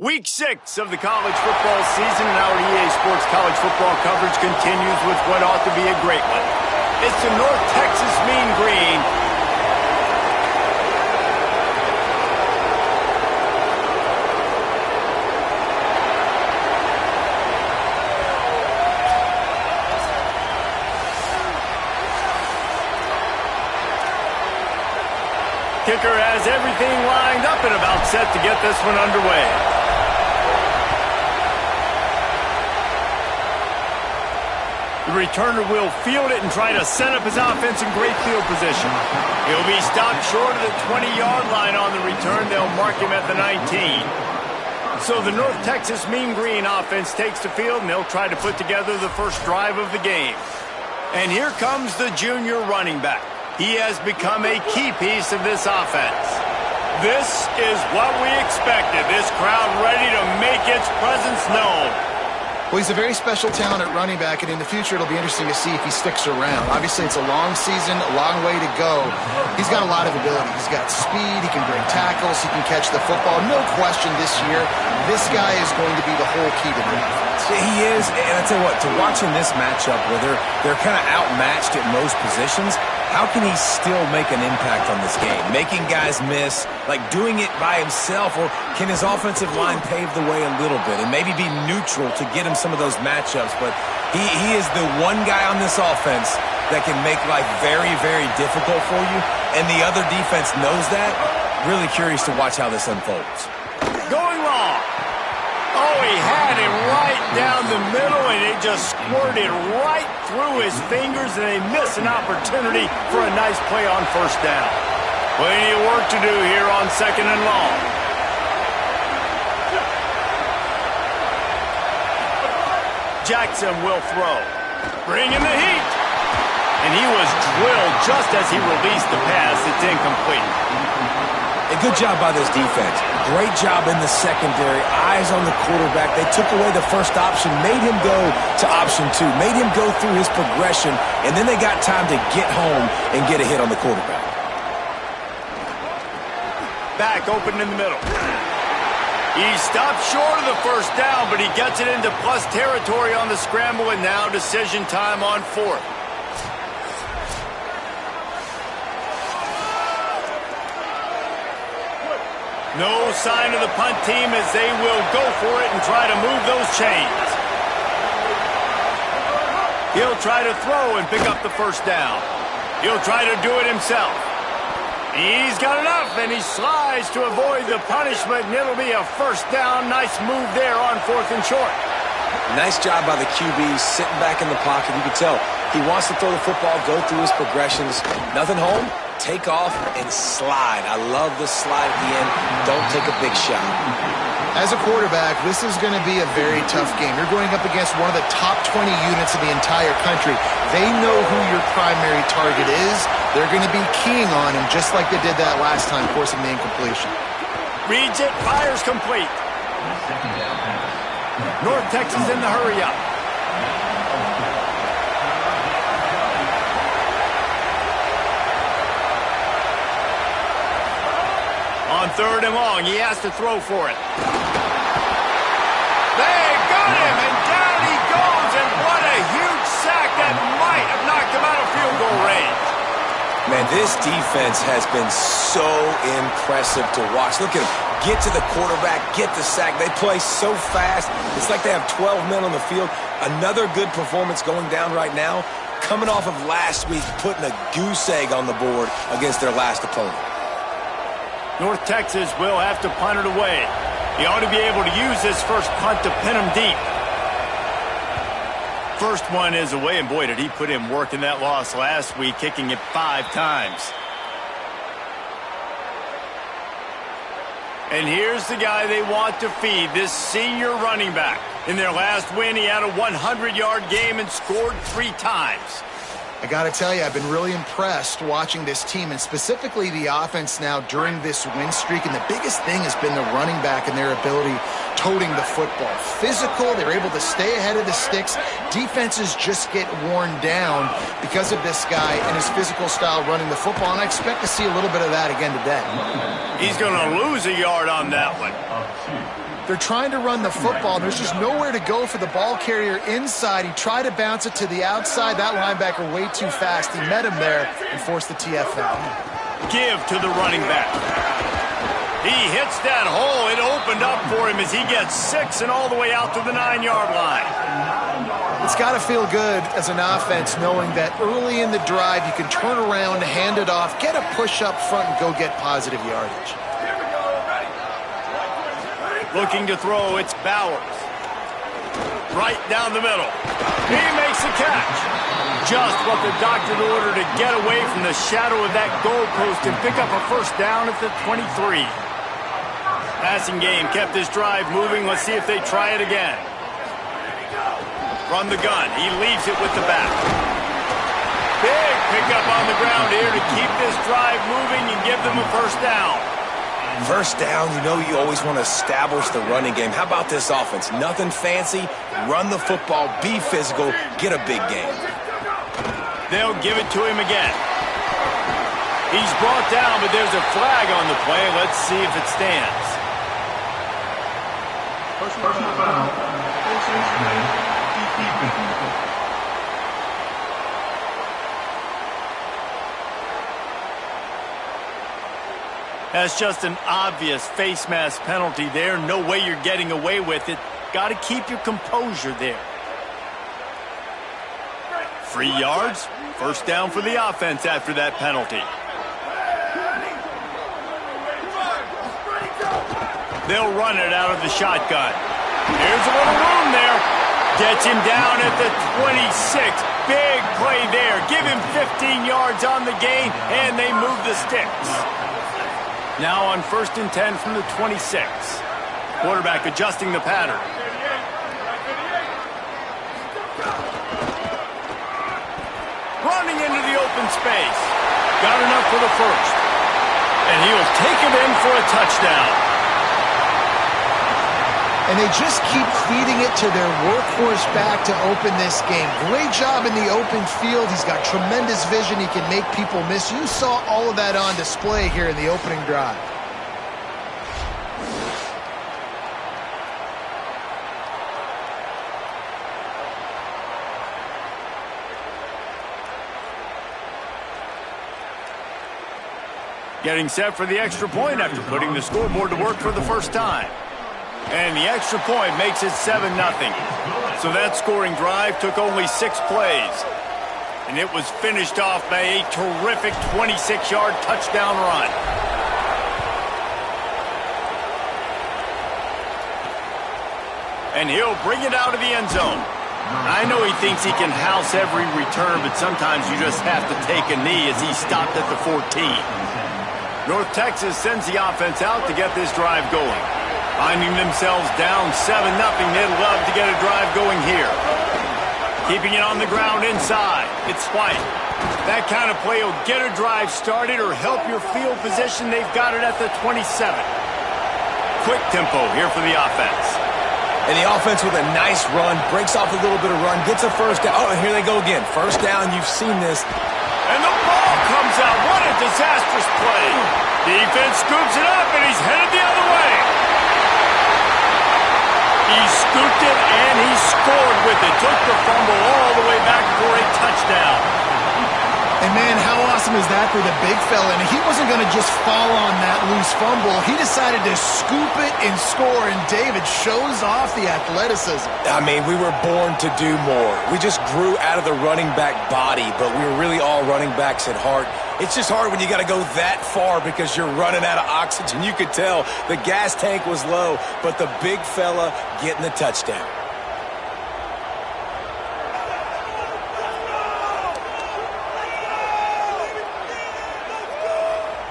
Week 6 of the college football season, and our EA Sports college football coverage continues with what ought to be a great one. It's the North Texas Mean Green. Kicker has everything lined up and about set to get this one underway. The returner will field it and try to set up his offense in great field position. He'll be stopped short of the 20-yard line on the return. They'll mark him at the 19. So the North Texas Mean Green offense takes the field, and they'll try to put together the first drive of the game. And here comes the junior running back. He has become a key piece of this offense. This is what we expected. This crowd ready to make its presence known. Well, he's a very special talent at running back, and in the future it'll be interesting to see if he sticks around. Obviously, it's a long season, a long way to go. He's got a lot of ability. He's got speed, he can break tackles, he can catch the football. No question this year, this guy is going to be the whole key to the offense. He is, and I tell you what, to watch in this matchup where they're kind of outmatched at most positions, how can he still make an impact on this game? Making guys miss, like doing it by himself, or can his offensive line pave the way a little bit and maybe be neutral to get him some of those matchups? But he is the one guy on this offense that can make life very, very difficult for you, and the other defense knows that. Really curious to watch how this unfolds. Going long. Oh, he had it right down the middle, and it just squirted right through his fingers, and they miss an opportunity for a nice play on first down. Plenty of work to do here on second and long. Jackson will throw. Bringing the heat. And he was drilled just as he released the pass. It's incomplete. A good job by this defense. Great job in the secondary. Eyes on the quarterback. They took away the first option, made him go to option 2, made him go through his progression, and then they got time to get home and get a hit on the quarterback. Back open in the middle. He stopped short of the first down, but he gets it into plus territory on the scramble, and now decision time on fourth. No sign of the punt team as they will go for it and try to move those chains. He'll try to throw and pick up the first down. He'll try to do it himself. He's got enough, and he slides to avoid the punishment, and it'll be a first down. Nice move there on fourth and short. Nice job by the QB, sitting back in the pocket. You can tell he wants to throw the football, go through his progressions. Nothing home, take off, and slide. I love the slide at the end. Don't take a big shot. As a quarterback, this is going to be a very tough game. You're going up against one of the top 20 units in the entire country. They know who your primary target is. They're going to be keying on him just like they did that last time, forcing the incompletion. Reads it, fires complete. North Texas in the hurry-up. On third and long, he has to throw for it. They got him, and down he goes, and what a huge sack that might have knocked him out of field goal range. Man, this defense has been so impressive to watch. Look at them. Get to the quarterback, get the sack. They play so fast. It's like they have 12 men on the field. Another good performance going down right now. Coming off of last week, putting a goose egg on the board against their last opponent. North Texas will have to punt it away. He ought to be able to use this first punt to pin him deep. First one is away, and boy, did he put in work in that loss last week, kicking it 5 times. And here's the guy they want to feed, this senior running back. In their last win, he had a 100-yard game and scored 3 times. I got to tell you, I've been really impressed watching this team, and specifically the offense now during this win streak. And the biggest thing has been the running back and their ability toting the football. Physical, they're able to stay ahead of the sticks. Defenses just get worn down because of this guy and his physical style running the football, and I expect to see a little bit of that again today. He's going to lose a yard on that one. They're trying to run the football, and there's just nowhere to go for the ball carrier inside. He tried to bounce it to the outside. That linebacker way too fast. He met him there and forced the TFL. Give to the running back. He hits that hole. It opened up for him as he gets 6 and all the way out to the 9-yard line. It's got to feel good as an offense knowing that early in the drive you can turn around, hand it off, get a push up front, and go get positive yardage. Looking to throw, it's Bowers. Right down the middle. He makes the catch. Just what the doctor ordered to get away from the shadow of that goalpost and pick up a first down at the 23. Passing game kept this drive moving. Let's see if they try it again. From the gun, he leaves it with the back. Big pickup on the ground here to keep this drive moving and give them a first down. First down, you know you always want to establish the running game. How about this offense? Nothing fancy. Run the football, be physical, get a big game. They'll give it to him again. He's brought down, but there's a flag on the play. Let's see if it stands. Personal foul. That's just an obvious face mask penalty there. No way you're getting away with it. Got to keep your composure there. 3 yards. First down for the offense after that penalty. They'll run it out of the shotgun. Here's a little room there. Gets him down at the 26. Big play there. Give him 15 yards on the gain, and they move the sticks. Now on 1st and 10 from the 26. Quarterback adjusting the pattern. Running into the open space. Got enough for the first. And he'll take it in for a touchdown. And they just keep feeding it to their workhorse back to open this game. Great job in the open field. He's got tremendous vision. He can make people miss. You saw all of that on display here in the opening drive. Getting set for the extra point after putting the scoreboard to work for the first time. And the extra point makes it 7-0. So that scoring drive took only 6 plays. And it was finished off by a terrific 26-yard touchdown run. And he'll bring it out of the end zone. I know he thinks he can house every return, but sometimes you just have to take a knee as he stopped at the 14. North Texas sends the offense out to get this drive going. Finding themselves down 7-0, they'd love to get a drive going here. Keeping it on the ground inside. It's White. That kind of play will get a drive started or help your field position. They've got it at the 27. Quick tempo here for the offense. And the offense with a nice run, breaks off a little bit of run, gets a first down. Oh, and here they go again. First down, you've seen this. And the ball comes out. What a disastrous play. Defense scoops it up, and he's headed the other way. He scooped it, and he scored with it. Took the fumble all the way back for a touchdown. And, man, how awesome is that for the big fella? And he wasn't going to just fall on that loose fumble. He decided to scoop it and score, and David shows off the athleticism. I mean, we were born to do more. We just grew out of the running back body, but we were really all running backs at heart. It's just hard when you got to go that far because you're running out of oxygen. You could tell the gas tank was low, but the big fella getting the touchdown.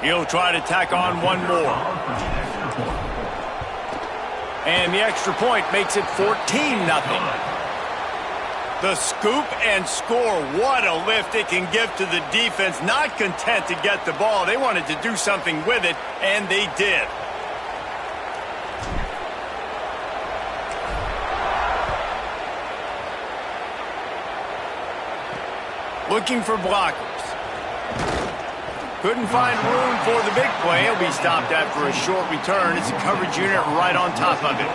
He'll try to tack on one more. And the extra point makes it 14-0. The scoop and score. What a lift it can give to the defense. Not content to get the ball. They wanted to do something with it, and they did. Looking for blockers. Couldn't find room for the big play. He'll be stopped after a short return. It's a coverage unit right on top of it.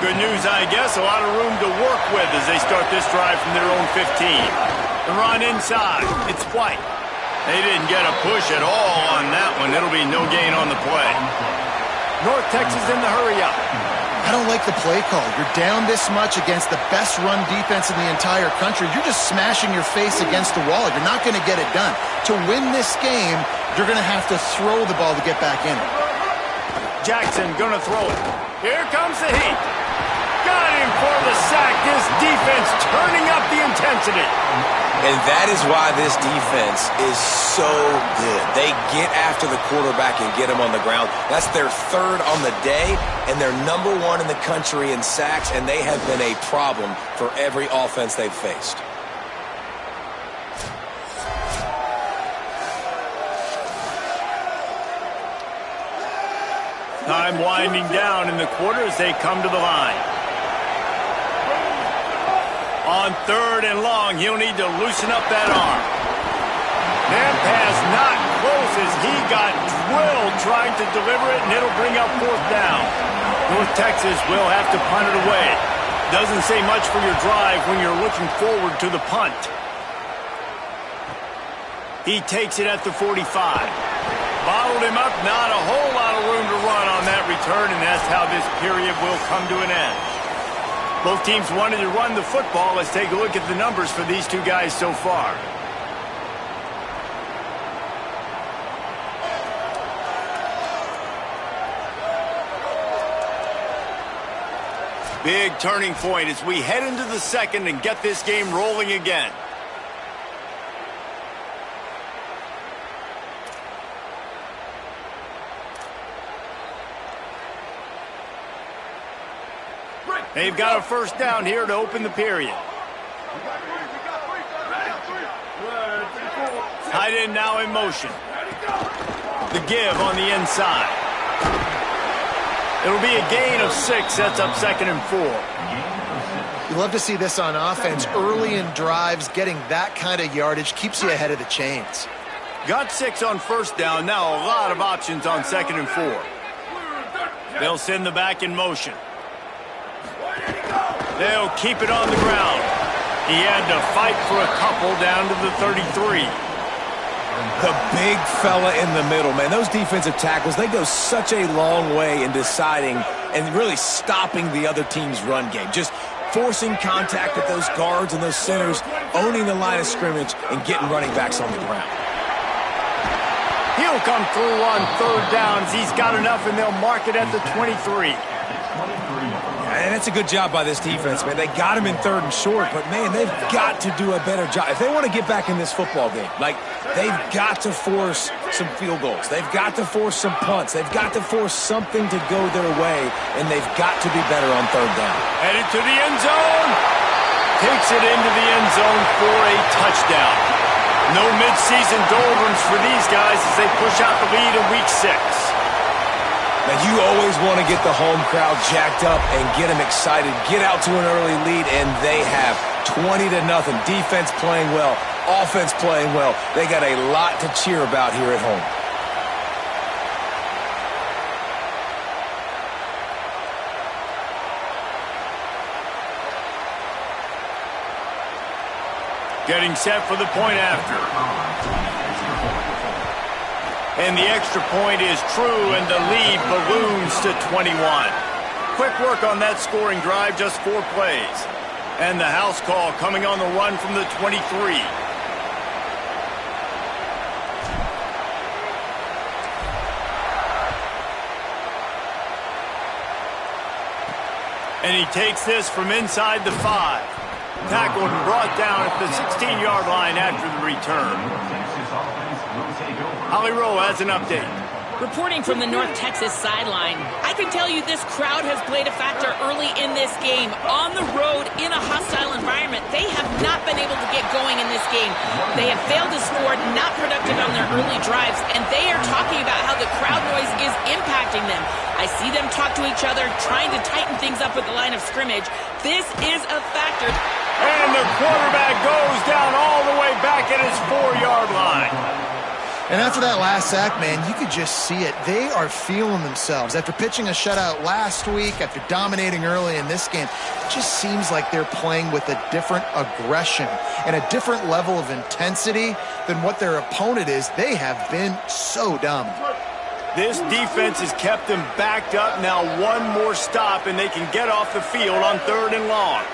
Good news, I guess. A lot of room to work with as they start this drive from their own 15. The run inside. It's White. They didn't get a push at all on that one. It'll be no gain on the play. North Texas in the hurry-up. I don't like the play call. You're down this much against the best run defense in the entire country. You're just smashing your face against the wall. You're not going to get it done. To win this game, you're going to have to throw the ball to get back in it. Jackson going to throw it. Here comes the heat. Got him for the sack. This defense turning up the intensity. And that is why this defense is so good. They get after the quarterback and get him on the ground. That's their third on the day, and they're number one in the country in sacks, and they have been a problem for every offense they've faced. Time winding down in the quarter as they come to the line. On third and long, he'll need to loosen up that arm. That pass not close as he got drilled trying to deliver it, and it'll bring up fourth down. North Texas will have to punt it away. Doesn't say much for your drive when you're looking forward to the punt. He takes it at the 45. Bottled him up, not a whole lot of room to run on that return, and that's how this period will come to an end. Both teams wanted to run the football. Let's take a look at the numbers for these two guys so far. Big turning point as we head into the second and get this game rolling again. They've got a first down here to open the period. Tight end now in motion. The give on the inside. It'll be a gain of 6. Sets up 2nd and 4. You love to see this on offense. Early in drives, getting that kind of yardage keeps you ahead of the chains. Got 6 on first down. Now a lot of options on 2nd and 4. They'll send the back in motion. They'll keep it on the ground. He had to fight for a couple down to the 33. The big fella in the middle, man. Those defensive tackles, they go such a long way in deciding and really stopping the other team's run game. Just forcing contact at those guards and those centers, owning the line of scrimmage, and getting running backs on the ground. He'll come through on third downs. He's got enough, and they'll mark it at the 23. And that's a good job by this defense, man. They got him in third and short, but, man, they've got to do a better job. If they want to get back in this football game, like, they've got to force some field goals. They've got to force some punts. They've got to force something to go their way, and they've got to be better on third down. Headed to the end zone. Takes it into the end zone for a touchdown. No midseason doldrums for these guys as they push out the lead in Week 6. Now, you always want to get the home crowd jacked up and get them excited, get out to an early lead, and they have 20-0. Defense playing well, offense playing well. They got a lot to cheer about here at home. Getting set for the point after. And the extra point is true, and the lead balloons to 21. Quick work on that scoring drive, just 4 plays. And the house call coming on the run from the 23. And he takes this from inside the 5. Tackled and brought down at the 16-yard line after the return. Holly Rowe has an update. Reporting from the North Texas sideline, I can tell you this crowd has played a factor early in this game. On the road, in a hostile environment, they have not been able to get going in this game. They have failed to score, not productive on their early drives, and they are talking about how the crowd noise is impacting them. I see them talk to each other, trying to tighten things up with the line of scrimmage. This is a factor. And the quarterback goes down all the way back at his 4-yard line. And after that last sack, man, you could just see it. They are feeling themselves. After pitching a shutout last week, after dominating early in this game, it just seems like they're playing with a different aggression and a different level of intensity than what their opponent is. They have been so dominant. This defense has kept them backed up. Now one more stop, and they can get off the field on 3rd and long.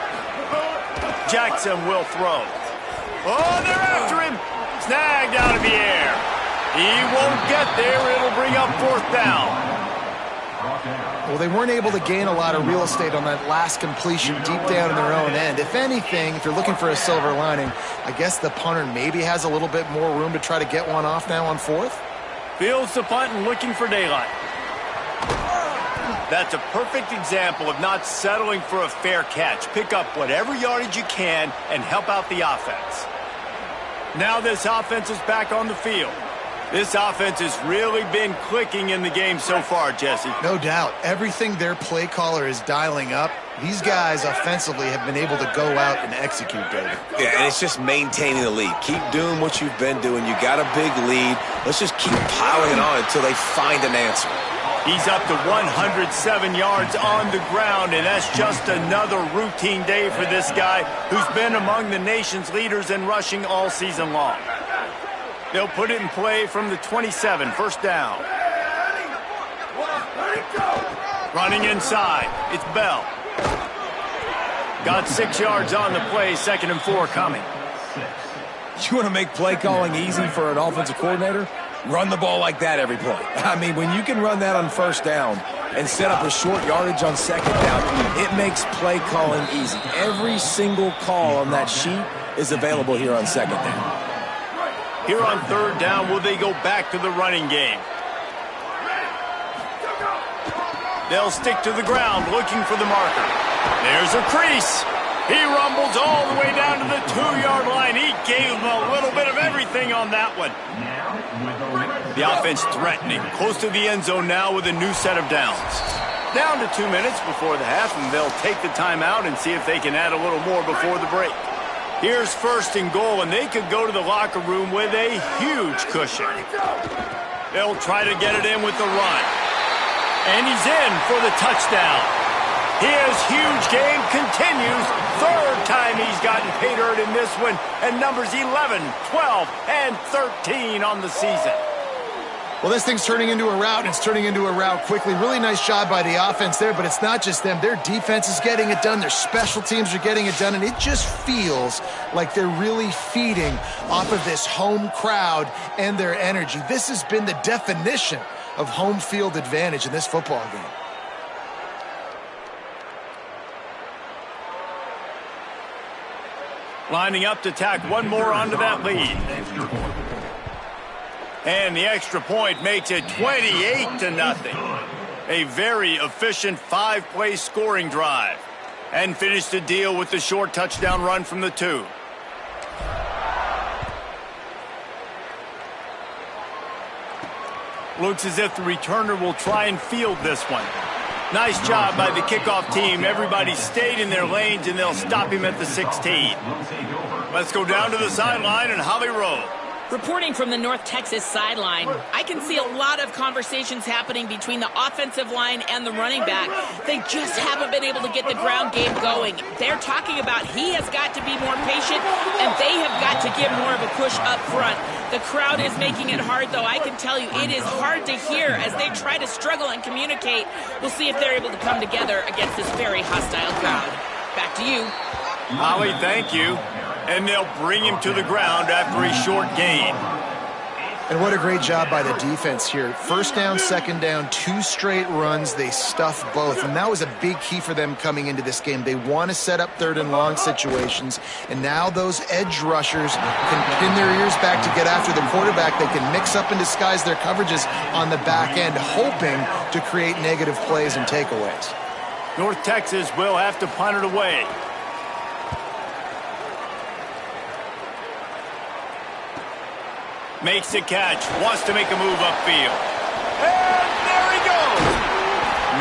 Jackson will throw. Oh, they're after him. Snagged out of the air. He won't get there. It'll bring up 4th down. Well, they weren't able to gain a lot of real estate on that last completion deep down in their own end. If anything, if you're looking for a silver lining, I guess the punter maybe has a little bit more room to try to get one off now on 4th. Fields the punt and looking for daylight. That's a perfect example of not settling for a fair catch. Pick up whatever yardage you can and help out the offense. Now this offense is back on the field. This offense has really been clicking in the game so far, Jesse. No doubt. Everything their play caller is dialing up, these guys offensively have been able to go out and execute, David. Yeah, and it's just maintaining the lead. Keep doing what you've been doing. You got a big lead. Let's just keep piling it on until they find an answer. He's up to 107 yards on the ground, and that's just another routine day for this guy who's been among the nation's leaders in rushing all season long. They'll put it in play from the 27, 1st down. Running inside, it's Bell. Got 6 yards on the play, 2nd and 4 coming. You want to make play calling easy for an offensive coordinator? Run the ball like that every play. I mean, when you can run that on 1st down and set up a short yardage on 2nd down, it makes play calling easy. Every single call on that sheet is available here on 2nd down. Here on 3rd down, will they go back to the running game? They'll stick to the ground looking for the marker. There's a crease. He rumbles all the way down to the 2-yard line. He gave him a little bit of everything on that one. The offense threatening. Close to the end zone now with a new set of downs. Down to 2 minutes before the half, and they'll take the timeout and see if they can add a little more before the break. Here's 1st and goal, and they could go to the locker room with a huge cushion. They'll try to get it in with the run. And he's in for the touchdown. His huge game continues. 3rd time he's gotten pay dirt in this one, and numbers 11, 12, and 13 on the season. Well, this thing's turning into a rout, and it's turning into a rout quickly. Really nice job by the offense there, but it's not just them. Their defense is getting it done. Their special teams are getting it done, and it just feels like they're really feeding off of this home crowd and their energy. This has been the definition of home field advantage in this football game. Lining up to tack one more onto that lead. And the extra point makes it 28-0. A very efficient 5-play scoring drive. And finish the deal with the short touchdown run from the 2. Looks as if the returner will try and field this one. Nice job by the kickoff team. Everybody stayed in their lanes, and they'll stop him at the 16. Let's go down to the sideline and Holly Rowe. Reporting from the North Texas sideline, I can see a lot of conversations happening between the offensive line and the running back. They just haven't been able to get the ground game going. They're talking about he has got to be more patient, and they have got to give more of a push up front. The crowd is making it hard, though. I can tell you it is hard to hear as they try to struggle and communicate. We'll see if they're able to come together against this very hostile crowd. Back to you. Holly, thank you. And they'll bring him to the ground after a short gain. And what a great job by the defense here. 1st down, 2nd down, 2 straight runs. They stuffed both, and that was a big key for them coming into this game. They want to set up 3rd and long situations, and now those edge rushers can pin their ears back to get after the quarterback. They can mix up and disguise their coverages on the back end, hoping to create negative plays and takeaways. North Texas will have to punt it away. Makes the catch, wants to make a move upfield. And there he goes!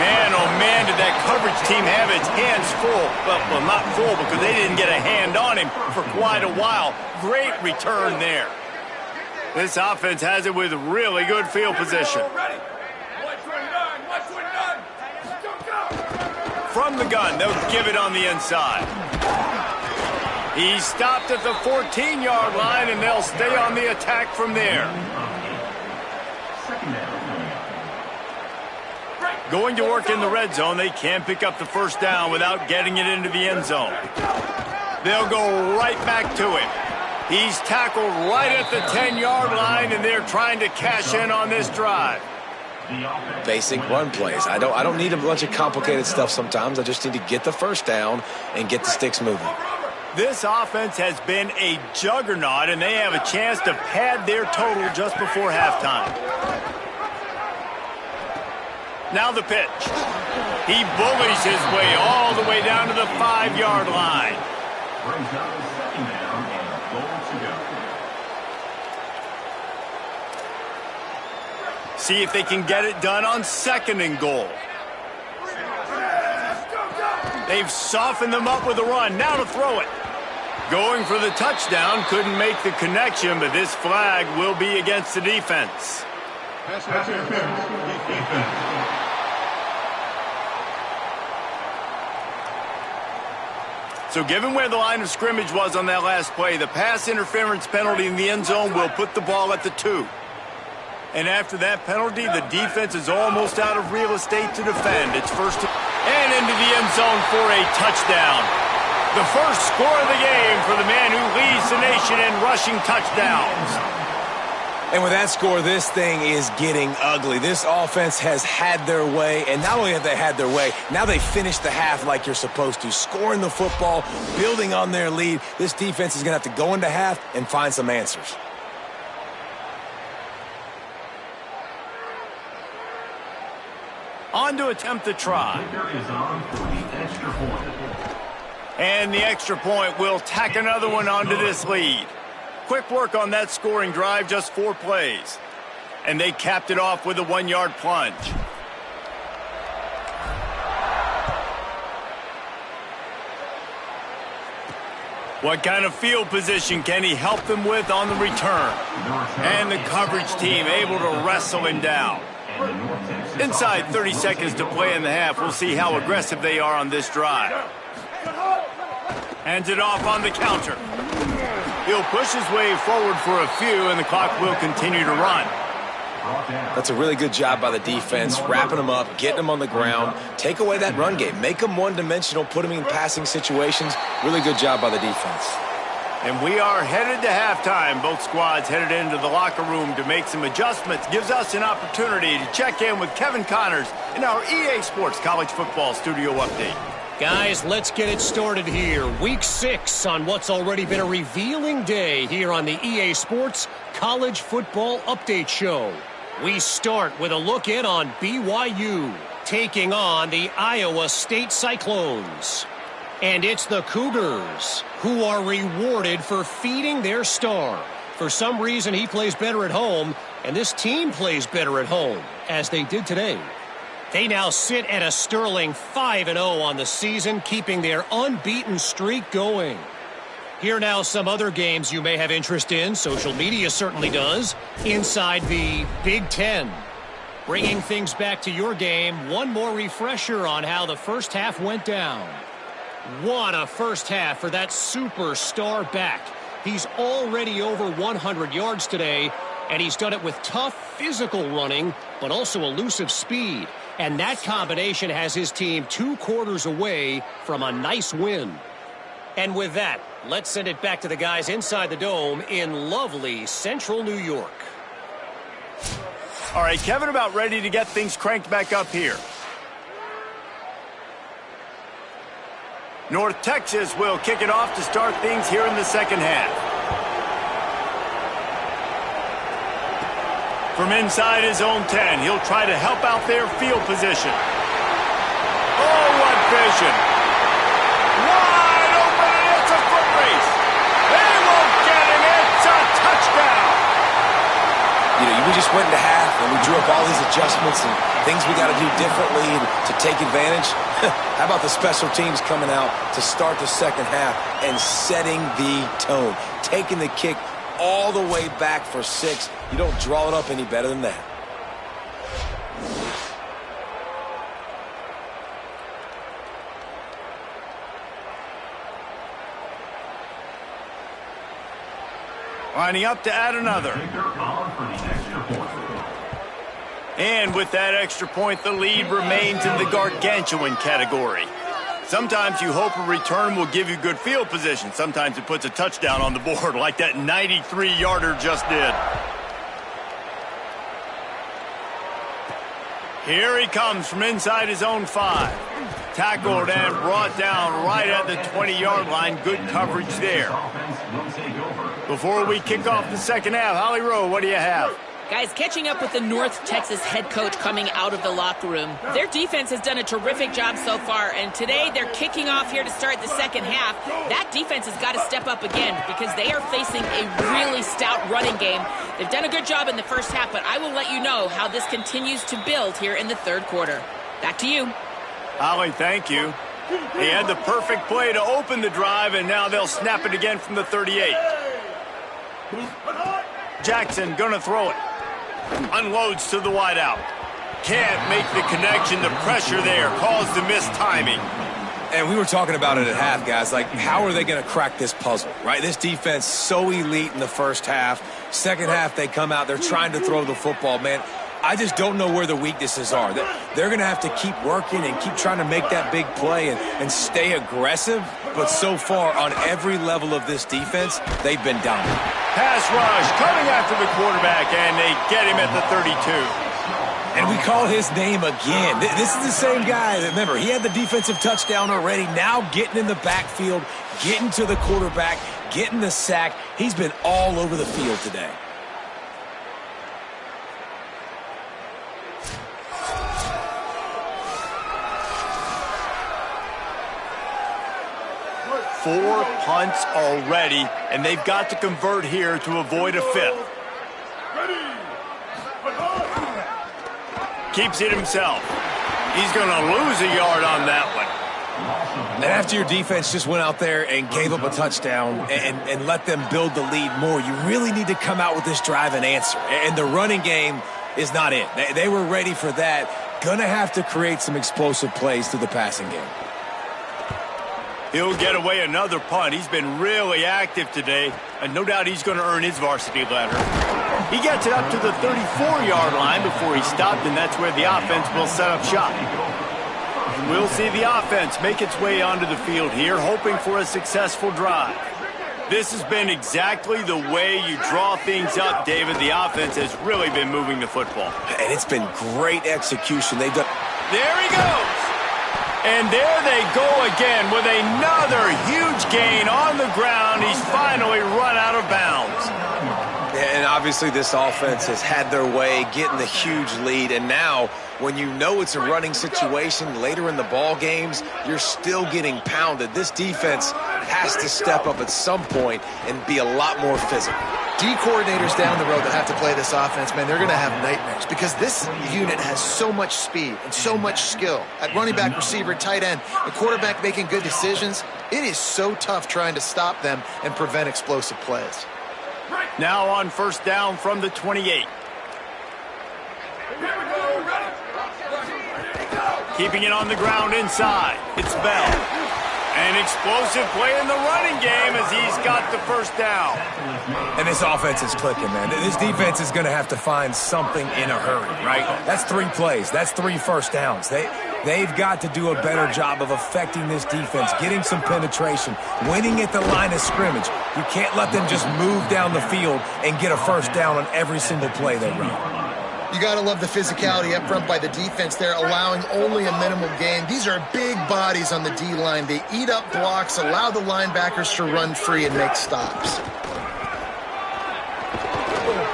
Man, oh man, did that coverage team have its hands full. Well, not full because they didn't get a hand on him for quite a while. Great return there. This offense has it with really good field position. From the gun, they'll give it on the inside. He's stopped at the 14-yard line, and they'll stay on the attack from there. Going to work in the red zone, they can't pick up the first down without getting it into the end zone. They'll go right back to him. He's tackled right at the 10-yard line, and they're trying to cash in on this drive. Basic run plays. I don't need a bunch of complicated stuff sometimes. I just need to get the first down and get the sticks moving. This offense has been a juggernaut, and they have a chance to pad their total just before halftime. Now the pitch. He bullies his way all the way down to the 5-yard line. Brings down the second down and a goal to go. See if they can get it done on 2nd and goal. They've softened them up with a run. Now to throw it. Going for the touchdown. Couldn't make the connection, but this flag will be against the defense. Pass interference. So given where the line of scrimmage was on that last play, the pass interference penalty in the end zone will put the ball at the 2. And after that penalty, the defense is almost out of real estate to defend. It's first and into the end zone for a touchdown. The first score of the game for the man who leads the nation in rushing touchdowns. And with that score, this thing is getting ugly. This offense has had their way, and not only have they had their way, now they finished the half like you're supposed to, scoring the football, building on their lead. This defense is going to have to go into half and find some answers. On to attempt the try. And the extra point will tack another one onto this lead. Quick work on that scoring drive, just 4 plays. And they capped it off with a 1-yard plunge. What kind of field position can he help them with on the return? And the coverage team able to wrestle him down. Inside 30 seconds to play in the half. We'll see how aggressive they are on this drive. Hands it off on the counter. He'll push his way forward for a few, and the clock will continue to run. That's a really good job by the defense, wrapping them up, getting them on the ground. Take away that run game. Make them one-dimensional, put them in passing situations. Really good job by the defense. And we are headed to halftime. Both squads headed into the locker room to make some adjustments. Gives us an opportunity to check in with Kevin Connors in our EA Sports College Football Studio Update. Guys, let's get it started here. Week 6 on what's already been a revealing day here on the EA Sports College Football Update Show. We start with a look in on BYU taking on the Iowa State Cyclones. And it's the Cougars who are rewarded for feeding their star. For some reason, he plays better at home, and this team plays better at home, as they did today. They now sit at a sterling 5-0 on the season, keeping their unbeaten streak going. Here now some other games you may have interest in. Social media certainly does. Inside the Big Ten. Bringing things back to your game, one more refresher on how the first half went down. What a first half for that superstar back. He's already over 100 yards today, and he's done it with tough physical running, but also elusive speed. And that combination has his team 2 quarters away from a nice win. And with that, let's send it back to the guys inside the dome in lovely central New York. All right, Kevin, about ready to get things cranked back up here. North Texas will kick it off to start things here in the second half. From inside his own 10, he'll try to help out their field position. Oh, what vision. Wide open, and it's a foot race. They won't get him. It's a touchdown. You know, we just went into half, and we drew up all these adjustments and things we got to do differently to take advantage. How about the special teams coming out to start the second half and setting the tone, taking the kick all the way back for 6. You don't draw it up any better than that. Lining up to add another. And with that extra point, the lead remains in the gargantuan category. Sometimes you hope a return will give you good field position. Sometimes it puts a touchdown on the board like that 93-yarder just did. Here he comes from inside his own 5. Tackled and brought down right at the 20-yard line. Good coverage there. Before we kick off the second half, Holly Rowe, what do you have? Guys, catching up with the North Texas head coach coming out of the locker room. Their defense has done a terrific job so far, and today they're kicking off here to start the second half. That defense has got to step up again because they are facing a really stout running game. They've done a good job in the first half, but I will let you know how this continues to build here in the third quarter. Back to you. Holly, thank you. He had the perfect play to open the drive, and now they'll snap it again from the 38. Jackson gonna throw it. Unloads to the wideout. Can't make the connection. The pressure there caused the missed timing. And we were talking about it at half, guys. Like, how are they going to crack this puzzle, right? This defense so elite in the first half. Second half, they come out. They're trying to throw the football, man. I just don't know where the weaknesses are. They're going to have to keep working and keep trying to make that big play and stay aggressive. But so far, on every level of this defense, they've been dominant. Pass rush coming after the quarterback, and they get him at the 32. And we call his name again. This is the same guy. Remember, he had the defensive touchdown already. Now getting in the backfield, getting to the quarterback, getting the sack. He's been all over the field today. Four punts already, and they've got to convert here to avoid a fifth. Keeps it himself. He's going to lose a yard on that one. And after your defense just went out there and gave up a touchdown and let them build the lead more, you really need to come out with this drive and answer. And the running game is not it. They were ready for that. Going to have to create some explosive plays through the passing game. He'll get away another punt. He's been really active today, and no doubt he's going to earn his varsity letter. He gets it up to the 34-yard line before he stopped, and that's where the offense will set up shop. We'll see the offense make its way onto the field here, hoping for a successful drive. This has been exactly the way you draw things up, David. The offense has really been moving the football. And it's been great execution. They've done. There he goes. And there they go again with another huge gain on the ground. He's finally run out of bounds. And obviously this offense has had their way, getting the huge lead. And now, when you know it's a running situation later in the ball games, you're still getting pounded. This defense has to step up at some point and be a lot more physical. D coordinators down the road that have to play this offense, man, they're going to have nightmares because this unit has so much speed and so much skill at running back, receiver, tight end, and quarterback making good decisions. It is so tough trying to stop them and prevent explosive plays. Now on first down from the 28. Keeping it on the ground inside. It's Bell. An explosive play in the running game as he's got the first down. And this offense is clicking, man. This defense is going to have to find something in a hurry, right? That's 3 plays. That's 3 first downs. They've got to do a better job of affecting this defense, getting some penetration, winning at the line of scrimmage. You can't let them just move down the field and get a first down on every single play they run. You got to love the physicality up front by the defense there, allowing only a minimal gain. These are big bodies on the D-line. They eat up blocks, allow the linebackers to run free and make stops.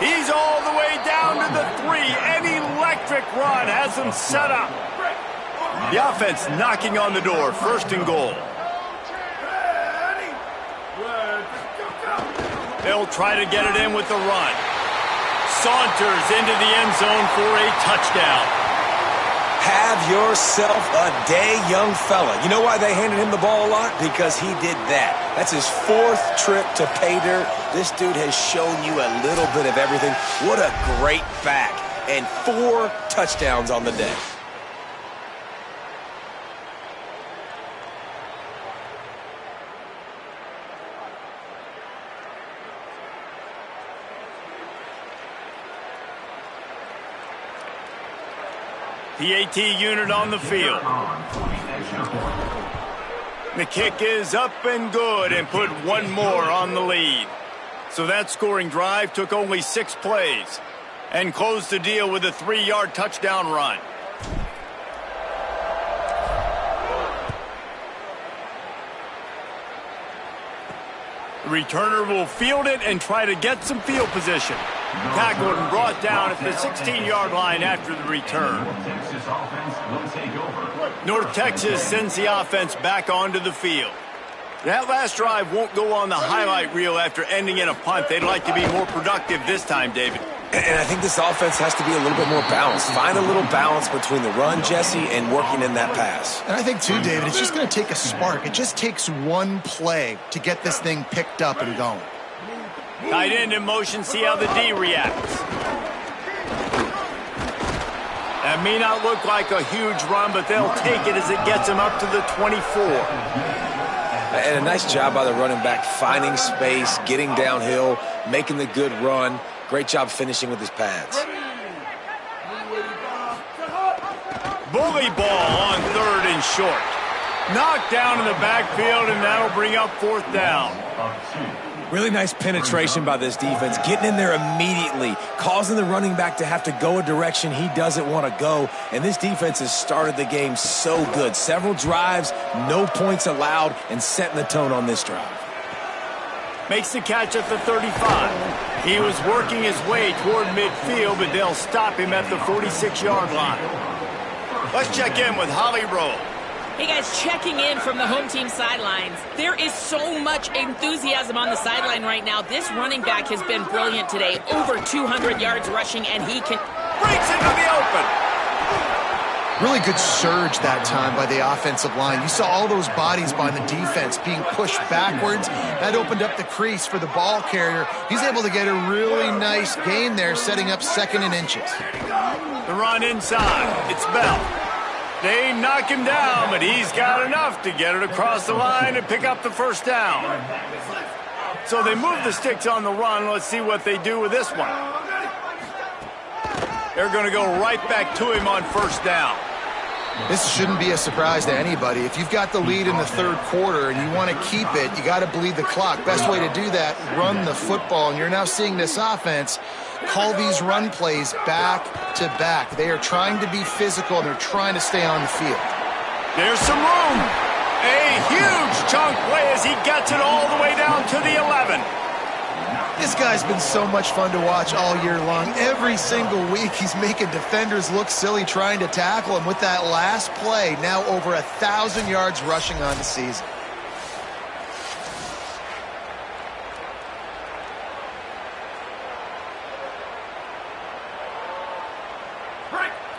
He's all the way down to the 3. An electric run has him set up. The offense knocking on the door. First and goal. They'll try to get it in with the run. Saunters into the end zone for a touchdown. Have yourself a day, young fella. You know why they handed him the ball a lot? Because he did that. That's his 4th trip to pay dirt. This dude has shown you a little bit of everything. What a great back. And 4 touchdowns on the day. PAT unit on the field. The kick is up and good and put one more on the lead. So that scoring drive took only 6 plays and closed the deal with a 3-yard touchdown run. The returner will field it and try to get some field position. Tackled and brought down at the 16-yard line after the return. North Texas sends the offense back onto the field. That last drive won't go on the highlight reel after ending in a punt. They'd like to be more productive this time, David. And I think this offense has to be a little bit more balanced. Find a little balance between the run, Jesse, and working in that pass. And I think, too, David, it's just going to take a spark. It just takes one play to get this thing picked up and going. Tight end in motion, see how the D reacts. That may not look like a huge run, but they'll take it as it gets them up to the 24. And a nice job by the running back, finding space, getting downhill, making the good run. Great job finishing with his pads. Bully ball on 3rd and short. Knocked down in the backfield, and that'll bring up 4th down. Really nice penetration by this defense, getting in there immediately, causing the running back to have to go a direction he doesn't want to go. And this defense has started the game so good. Several drives, no points allowed, and setting the tone on this drive. Makes the catch at the 35. He was working his way toward midfield, but they'll stop him at the 46-yard line. Let's check in with Holly Rowe. Hey guys, checking in from the home team sidelines. There is so much enthusiasm on the sideline right now. This running back has been brilliant today. Over 200 yards rushing, and he can... Breaks into the open. Really good surge that time by the offensive line. You saw all those bodies by the defense being pushed backwards. That opened up the crease for the ball carrier. He's able to get a really nice gain there, setting up 2nd and inches. The run inside. It's Bell. They knock him down, but he's got enough to get it across the line and pick up the 1st down. So they move the sticks on the run. Let's see what they do with this one. They're going to go right back to him on 1st down. This shouldn't be a surprise to anybody. If you've got the lead in the 3rd quarter and you want to keep it, you got to bleed the clock. Best way to do that, run the football. And you're now seeing this offense call these run plays back to back. They are trying to be physical, and they're trying to stay on the field. There's some room. A huge chunk play as he gets it all the way down to the 11. This guy's been so much fun to watch all year long. Every single week, he's making defenders look silly trying to tackle him. With that last play, now over 1,000 yards rushing on the season.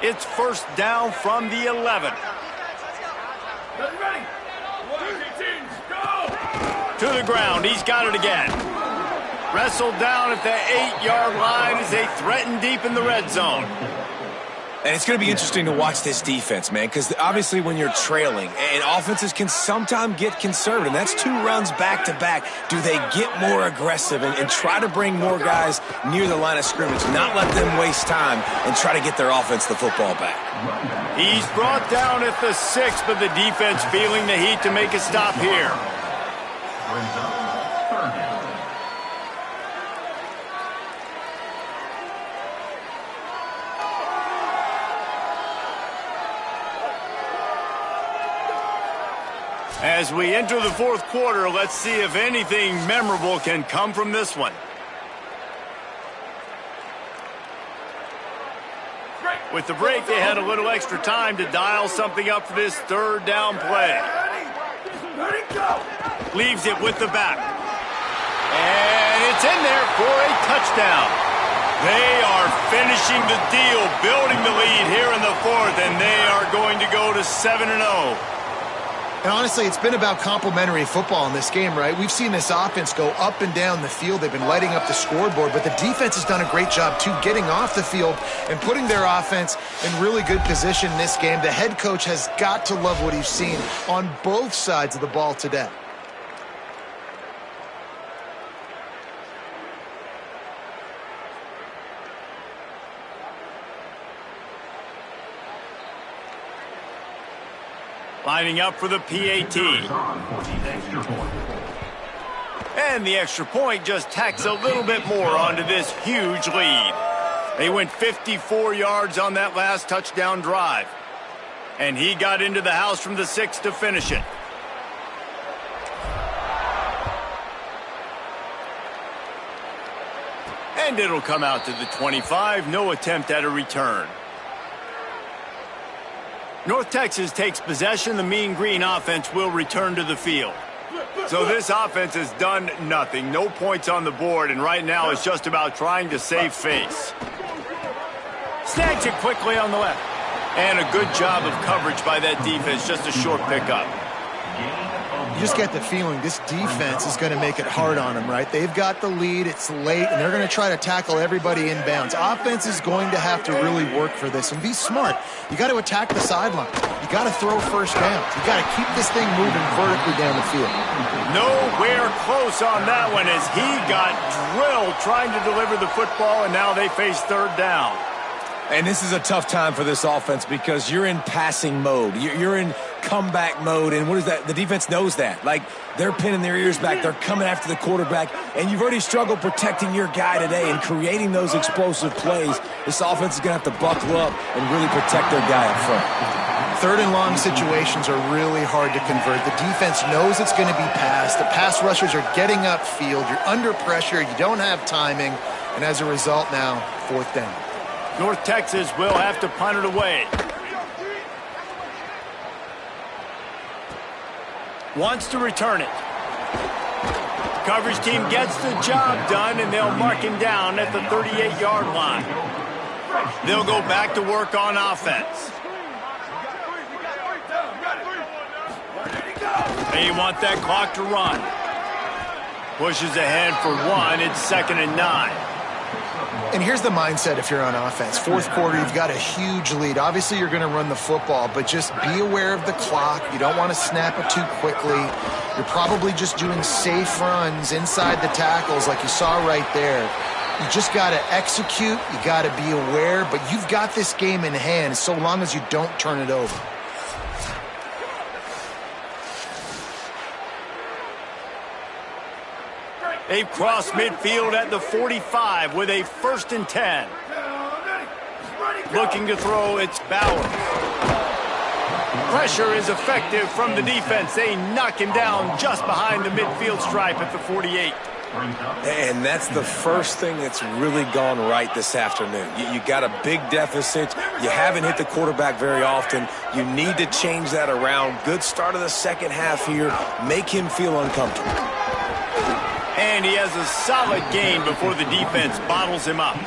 It's 1st down from the 11. To the ground. He's got it again. Wrestled down at the 8-yard line as they threaten deep in the red zone. And it's going to be interesting to watch this defense, man, because obviously when you're trailing, and offenses can sometimes get conservative, and that's 2 runs back-to-back. Do they get more aggressive and try to bring more guys near the line of scrimmage, not let them waste time, and try to get their offense the football back? He's brought down at the 6, but the defense feeling the heat to make a stop here. As we enter the 4th quarter, let's see if anything memorable can come from this one. With the break, they had a little extra time to dial something up for this 3rd down play. Leaves it with the back. And it's in there for a touchdown. They are finishing the deal, building the lead here in the fourth, and they are going to go to 7-0. And honestly, it's been about complementary football in this game, right? We've seen this offense go up and down the field. They've been lighting up the scoreboard, but the defense has done a great job, too, getting off the field and putting their offense in really good position in this game. The head coach has got to love what he's seen on both sides of the ball today. Lining up for the PAT. And the extra point just tacks a little bit more onto this huge lead. They went 54 yards on that last touchdown drive. And he got into the house from the 6 to finish it. And it'll come out to the 25. No attempt at a return. North Texas takes possession. The Mean Green offense will return to the field. So this offense has done nothing. No points on the board, and right now it's just about trying to save face. Snags it quickly on the left. And a good job of coverage by that defense. Just a short pickup. You just get the feeling this defense is going to make it hard on them, right? They've got the lead, it's late, and they're going to try to tackle everybody inbounds. Offense is going to have to really work for this and be smart. You got to attack the sideline. You got to throw first downs. You got to keep this thing moving vertically down the field. Nowhere close on that one as he got drilled trying to deliver the football, and now they face third down. And this is a tough time for this offense because you're in passing mode. You're in comeback mode, and what is that? The defense knows that. Like, they're pinning their ears back. They're coming after the quarterback, and you've already struggled protecting your guy today and creating those explosive plays. This offense is going to have to buckle up and really protect their guy up front. Third and long situations are really hard to convert. The defense knows it's going to be passed. The pass rushers are getting upfield. You're under pressure. You don't have timing, and as a result now, fourth down. North Texas will have to punt it away. Wants to return it. Coverage team gets the job done, and they'll mark him down at the 38-yard line. They'll go back to work on offense. They want that clock to run. Pushes ahead for one. It's 2nd and 9. And here's the mindset if you're on offense. Fourth quarter, you've got a huge lead. Obviously, you're going to run the football, but just be aware of the clock. You don't want to snap it too quickly. You're probably just doing safe runs inside the tackles like you saw right there. You just got to execute. You got to be aware, but you've got this game in hand so long as you don't turn it over. They've crossed midfield at the 45 with a 1st and 10. Looking to throw, it's Bauer. Pressure is effective from the defense. They knock him down just behind the midfield stripe at the 48. And that's the first thing that's really gone right this afternoon. You got a big deficit. You haven't hit the quarterback very often. You need to change that around. Good start of the second half here. Make him feel uncomfortable. And he has a solid gain before the defense bottles him up.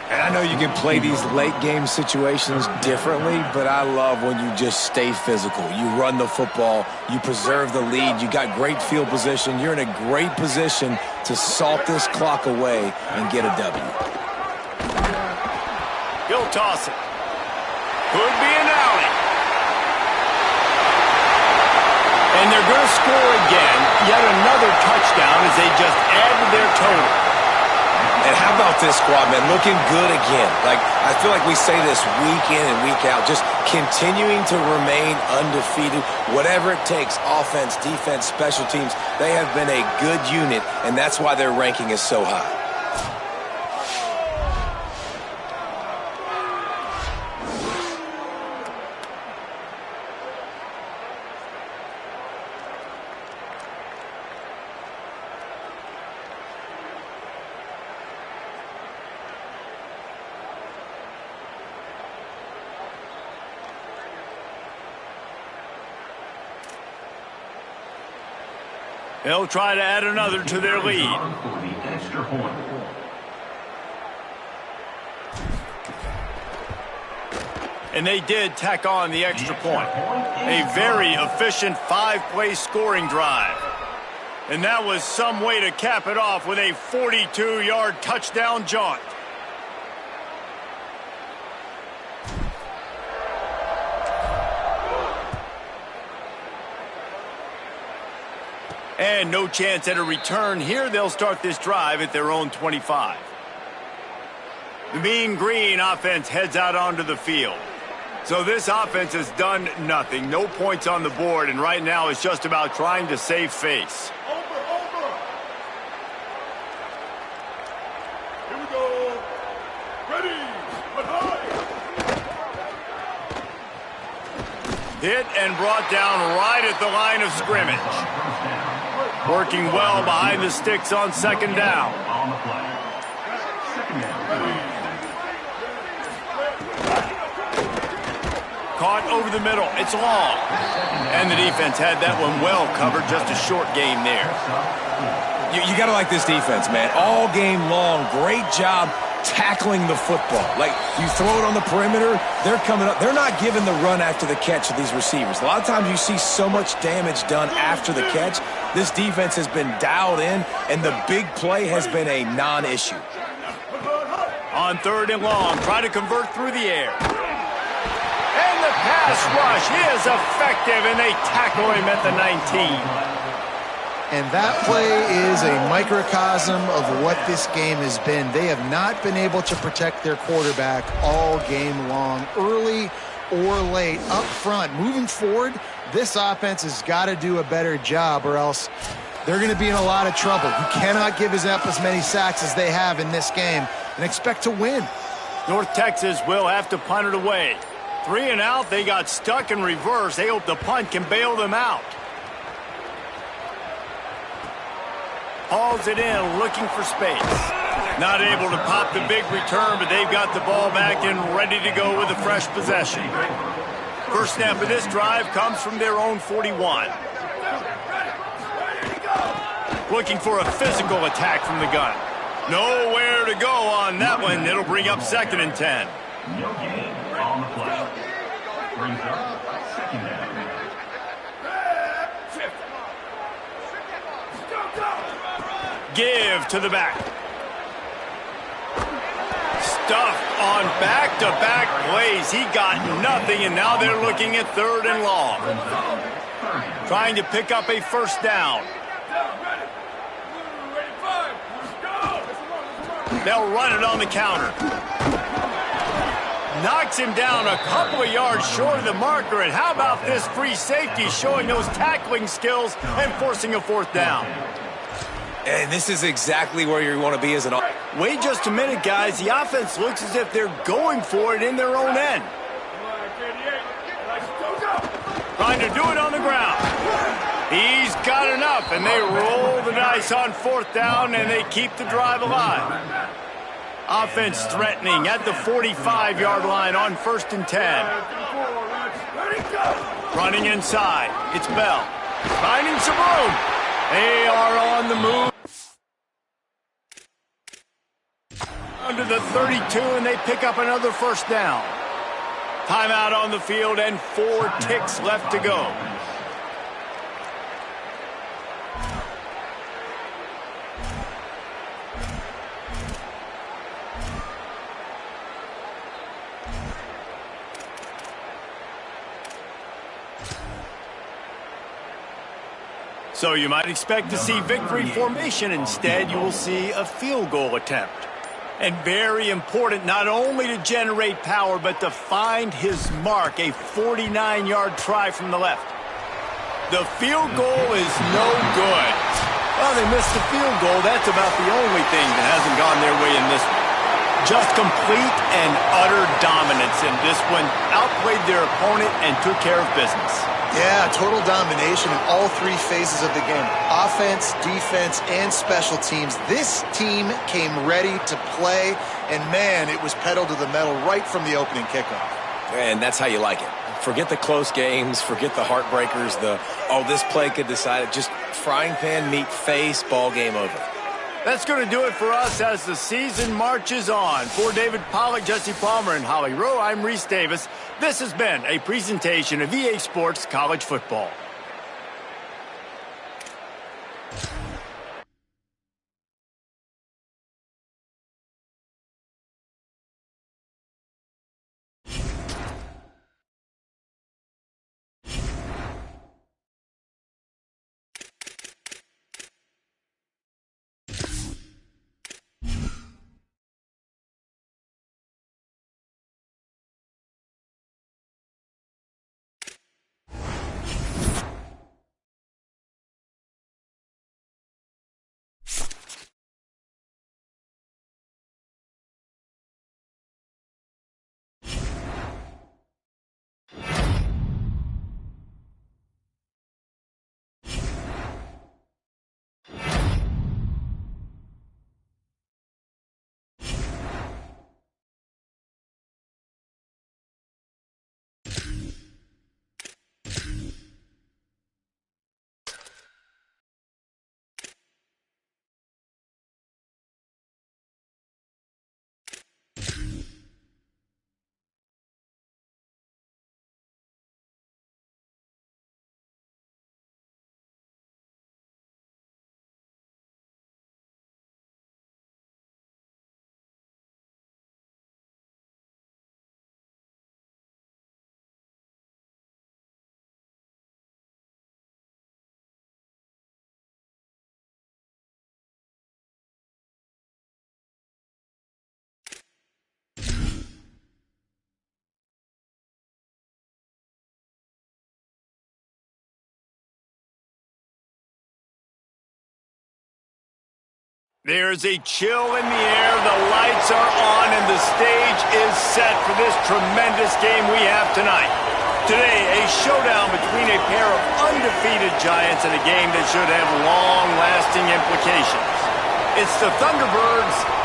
And I know you can play these late game situations differently, but I love when you just stay physical. You run the football, you preserve the lead, you got great field position. You're in a great position to salt this clock away and get a W. He'll toss it. Could be an alley. And they're going to score again. Yet another touchdown as they just add to their total. And how about this squad, man? Looking good again. Like, I feel like we say this week in and week out, just continuing to remain undefeated. Whatever it takes, offense, defense, special teams, they have been a good unit, and that's why their ranking is so high. They'll try to add another to their lead. And they did tack on the extra point. A very efficient 5-play scoring drive. And that was some way to cap it off with a 42-yard touchdown jaunt. And no chance at a return here. They'll start this drive at their own 25. The Mean Green offense heads out onto the field. So this offense has done nothing. No points on the board, and right now it's just about trying to save face. Here we go. Ready. Hit and brought down right at the line of scrimmage. Working well behind the sticks on second down. On the play. Second down. Caught over the middle. It's long. And the defense had that one well covered. Just a short gain there. You got to like this defense, man. All game long, great job tackling the football. Like, you throw it on the perimeter, they're coming up. They're not giving the run after the catch of these receivers. A lot of times you see so much damage done after the catch. This defense has been dialed in, and the big play has been a non-issue. On third and long, try to convert through the air. And the pass rush is effective, and they tackle him at the 19. And that play is a microcosm of what this game has been. They have not been able to protect their quarterback all game long, early or late, up front. Moving forward, this offense has got to do a better job, or else they're going to be in a lot of trouble. You cannot give up as many sacks as they have in this game and expect to win. North Texas will have to punt it away. 3 and out, they got stuck in reverse. They hope the punt can bail them out. Hauls it in, looking for space. Not able to pop the big return, but they've got the ball back and ready to go with a fresh possession. First snap of this drive comes from their own 41. Looking for a physical attack from the gun. Nowhere to go on that one. It'll bring up 2nd and 10. No gain on the play. Brings up second down. Give to the back. Stuffed on back-to-back plays. He got nothing, and now they're looking at 3rd and long. Trying to pick up a first down. They'll run it on the counter. Knocks him down a couple of yards short of the marker, and how about this free safety showing those tackling skills and forcing a 4th down. And this is exactly where you want to be as an offense. Wait just a minute, guys. The offense looks as if they're going for it in their own end. Trying to do it on the ground. He's got enough, and they roll the dice on 4th down, and they keep the drive alive. Offense threatening at the 45-yard line on 1st and 10. Running inside. It's Bell. Finding some room. They are on the move. Under the 32, and they pick up another first down. Timeout on the field, and 4 ticks left to go. So you might expect to see victory formation. Instead, you will see a field goal attempt. And very important, not only to generate power, but to find his mark, a 49-yard try from the left. The field goal is no good. Well, they missed the field goal. That's about the only thing that hasn't gone their way in this one. Just complete and utter dominance in this one. Outplayed their opponent and took care of business. Yeah, total domination in all 3 phases of the game. Offense, defense, and special teams. This team came ready to play, and man, it was pedal to the metal right from the opening kickoff. And that's how you like it. Forget the close games, forget the heartbreakers, this play could decide it. Just frying pan, meat, face, ball game over. That's going to do it for us as the season marches on. For David Pollack, Jesse Palmer, and Holly Rowe, I'm Reese Davis. This has been a presentation of EA Sports College Football. There's a chill in the air, the lights are on, and the stage is set for this tremendous game we have tonight. Today, a showdown between a pair of undefeated giants in a game that should have long-lasting implications. It's the Thunderbirds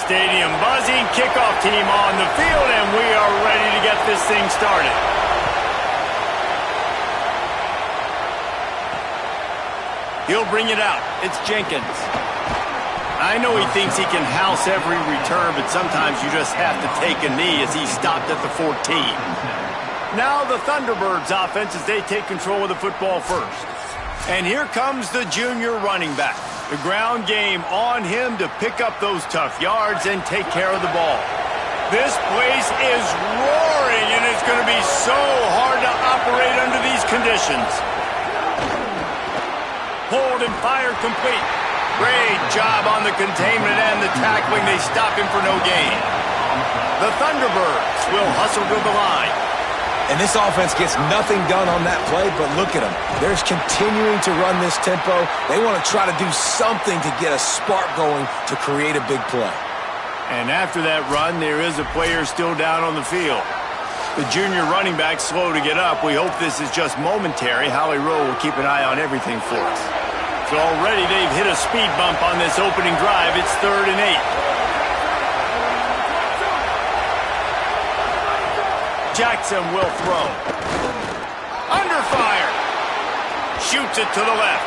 Stadium buzzing, kickoff team on the field, and we are ready to get this thing started. He'll bring it out. It's Jenkins. I know he thinks he can house every return, but sometimes you just have to take a knee as he stopped at the 14. Now the Thunderbirds offense as they take control of the football first. And here comes the junior running back. The ground game on him to pick up those tough yards and take care of the ball. This place is roaring, and it's going to be so hard to operate under these conditions. Hold and fire complete. Great job on the containment and the tackling. They stop him for no gain. The Thunderbirds will hustle to the line. And this offense gets nothing done on that play, but look at them. They're continuing to run this tempo. They want to try to do something to get a spark going to create a big play. And after that run, there is a player still down on the field. The junior running back slow to get up. We hope this is just momentary. Holly Rowe will keep an eye on everything for us. So already they've hit a speed bump on this opening drive. It's 3rd and 8. Jackson will throw. Under fire. Shoots it to the left.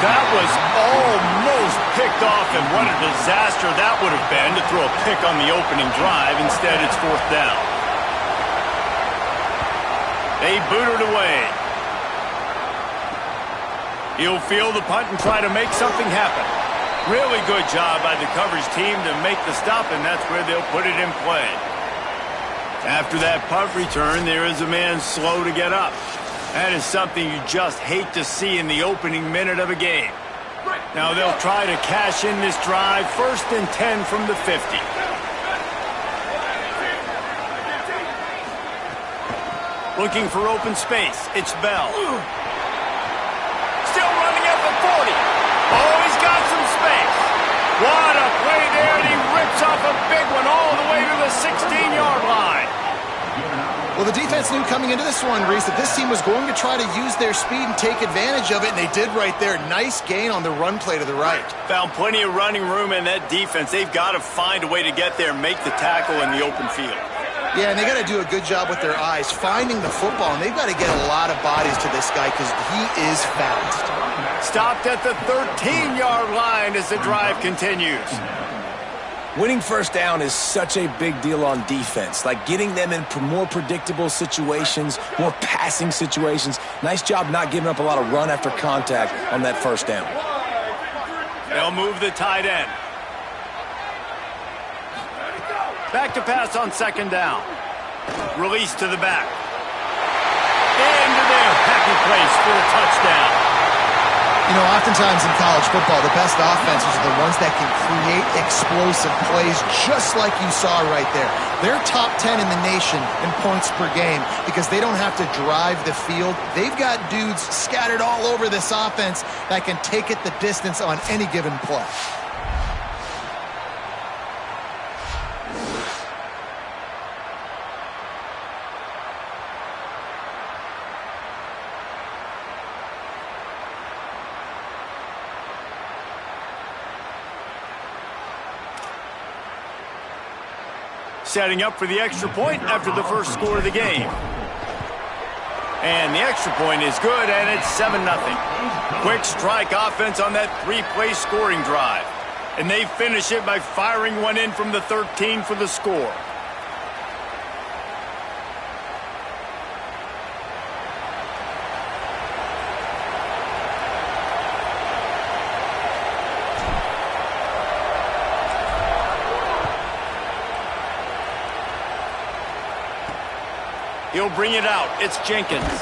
That was almost picked off, and what a disaster that would have been to throw a pick on the opening drive. Instead, it's 4th down. They boot it away. He'll field the punt and try to make something happen. Really good job by the coverage team to make the stop, and that's where they'll put it in play. After that punt return, there is a man slow to get up. That is something you just hate to see in the opening minute of a game. Now they'll try to cash in this drive. 1st and 10 from the 50. Looking for open space. It's Bell. Still running at the 40. Oh, he's got some space. What a play there, and he rips off a big one all the way to the 16-yard line. Well, the defense knew coming into this one, Reese, that this team was going to try to use their speed and take advantage of it, and they did right there. Nice gain on the run play to the right. Found plenty of running room in that defense. They've got to find a way to get there and make the tackle in the open field. Yeah, and they got to do a good job with their eyes, finding the football, and they've got to get a lot of bodies to this guy because he is fast. Stopped at the 13-yard line as the drive continues. Winning first down is such a big deal on defense, like getting them in more predictable situations, more passing situations. Nice job not giving up a lot of run after contact on that first down. They'll move the tight end. Back to pass on second down. Release to the back. Into their happy place for a touchdown. You know, oftentimes in college football, the best offenses are the ones that can create explosive plays just like you saw right there. They're top 10 in the nation in points per game because they don't have to drive the field. They've got dudes scattered all over this offense that can take it the distance on any given play. Setting up for the extra point after the first score of the game. And the extra point is good, and it's 7-0. Quick strike offense on that three-play scoring drive. And they finish it by firing one in from the 13 for the score. He'll bring it out. It's Jenkins.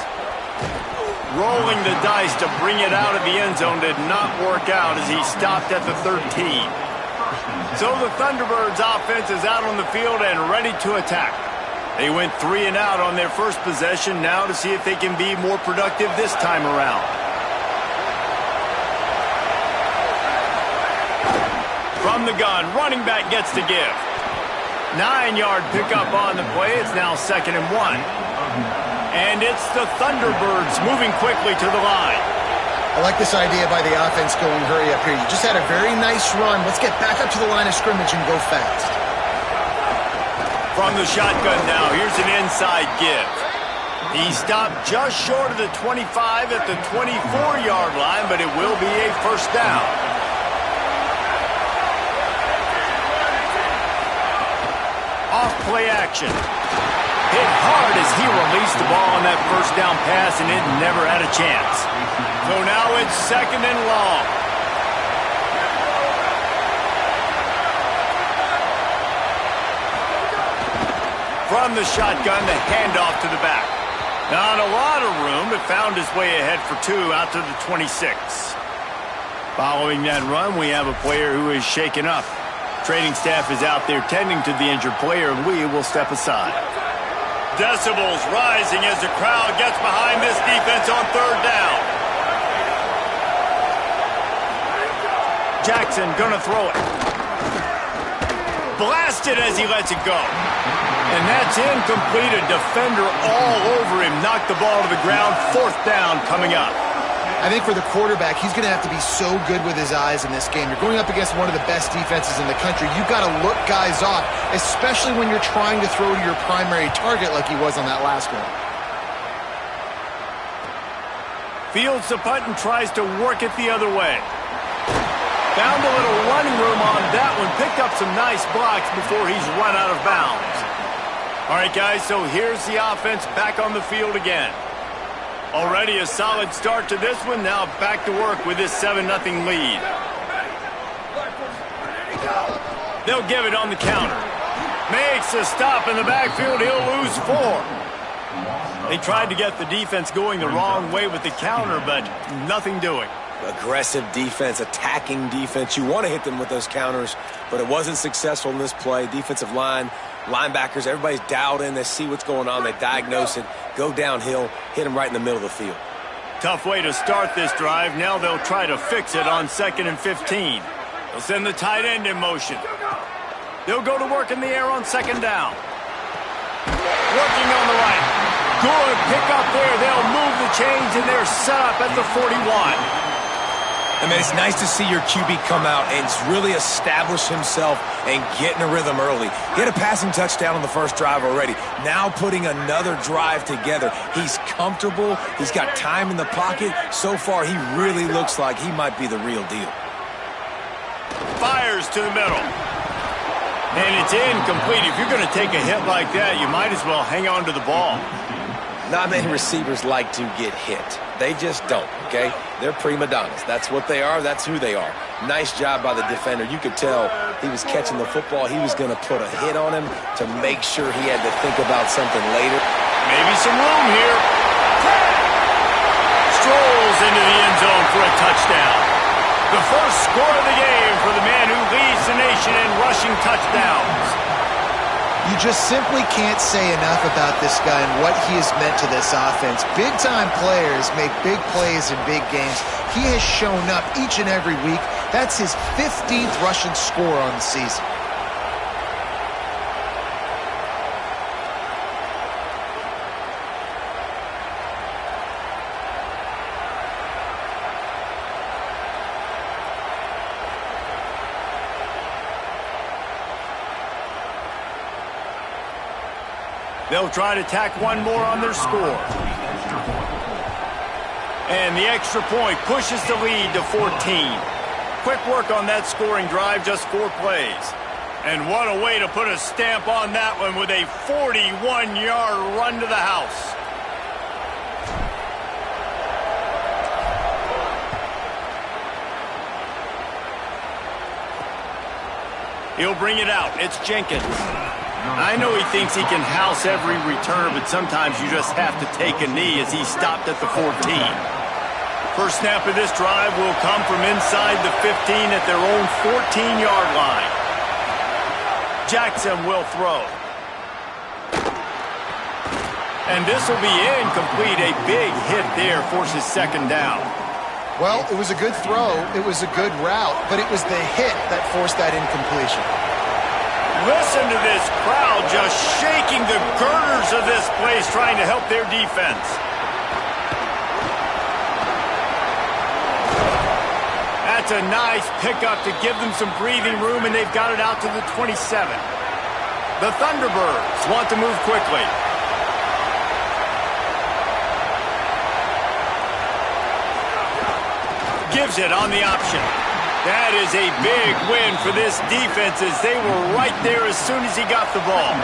Rolling the dice to bring it out of the end zone did not work out as he stopped at the 13. So the Thunderbirds offense is out on the field and ready to attack. They went 3 and out on their first possession, now to see if they can be more productive this time around. From the gun, running back gets to give. 9-yard pickup on the play. It's now 2nd and 1. And it's the Thunderbirds moving quickly to the line. I like this idea by the offense going hurry up here. You just had a very nice run. Let's get back up to the line of scrimmage and go fast. From the shotgun now, here's an inside give. He stopped just short of the 25 at the 24-yard line, but it will be a first down. Off play action. Hit hard as he released the ball on that first down pass, and it never had a chance. So now it's 2nd and long. From the shotgun, the handoff to the back. Not a lot of room, but found his way ahead for 2 out to the 26. Following that run, we have a player who is shaken up. Training staff is out there tending to the injured player, and we will step aside. Decibels rising as the crowd gets behind this defense on 3rd down. Jackson gonna throw it. Blasted as he lets it go. And that's incomplete. A defender all over him. Knocked the ball to the ground. 4th down coming up. I think for the quarterback, he's going to have to be so good with his eyes in this game. You're going up against one of the best defenses in the country. You've got to look guys off, especially when you're trying to throw to your primary target like he was on that last one. Fields the punt and tries to work it the other way. Found a little running room on that one. Picked up some nice blocks before he's run out of bounds. All right, guys, so here's the offense back on the field again. Already a solid start to this one. Now back to work with this 7-0 lead. They'll give it on the counter. Makes a stop in the backfield. He'll lose 4. They tried to get the defense going the wrong way with the counter, but nothing doing. Aggressive defense, attacking defense. You want to hit them with those counters, but it wasn't successful in this play. Defensive line, linebackers, everybody's dialed in. They see what's going on. They diagnose it, go downhill, hit them right in the middle of the field. Tough way to start this drive. Now they'll try to fix it on 2nd and 15. They'll send the tight end in motion. They'll go to work in the air on second down. Working on the right. Good pickup there. They'll move the chains, and they're set up at the 41. I mean, it's nice to see your QB come out and really establish himself and get in a rhythm early. He had a passing touchdown on the first drive already. Now putting another drive together. He's comfortable. He's got time in the pocket. So far, he really looks like he might be the real deal. Fires to the middle. And it's incomplete. If you're going to take a hit like that, you might as well hang on to the ball. Not many receivers like to get hit. They just don't, okay? They're prima donnas. That's what they are. That's who they are. Nice job by the defender. You could tell he was catching the football. He was going to put a hit on him to make sure he had to think about something later. Maybe some room here. Strolls into the end zone for a touchdown. The first score of the game for the man who leads the nation in rushing touchdowns. You just simply can't say enough about this guy and what he has meant to this offense. Big-time players make big plays in big games. He has shown up each and every week. That's his 15th rushing score on the season. They'll try to tack one more on their score. And the extra point pushes the lead to 14. Quick work on that scoring drive, just 4 plays. And what a way to put a stamp on that one with a 41-yard run to the house. He'll bring it out. It's Jenkins. I know he thinks he can house every return, but sometimes you just have to take a knee as he stopped at the 14. First snap of this drive will come from inside the 15 at their own 14-yard line. Jackson will throw. And this will be incomplete. A big hit there forces second down. Well, it was a good throw. It was a good route, but it was the hit that forced that incompletion. Listen to this crowd just shaking the girders of this place trying to help their defense. That's a nice pickup to give them some breathing room, and they've got it out to the 27. The Thunderbirds want to move quickly. Gives it on the option. That is a big win for this defense as they were right there as soon as he got the ball.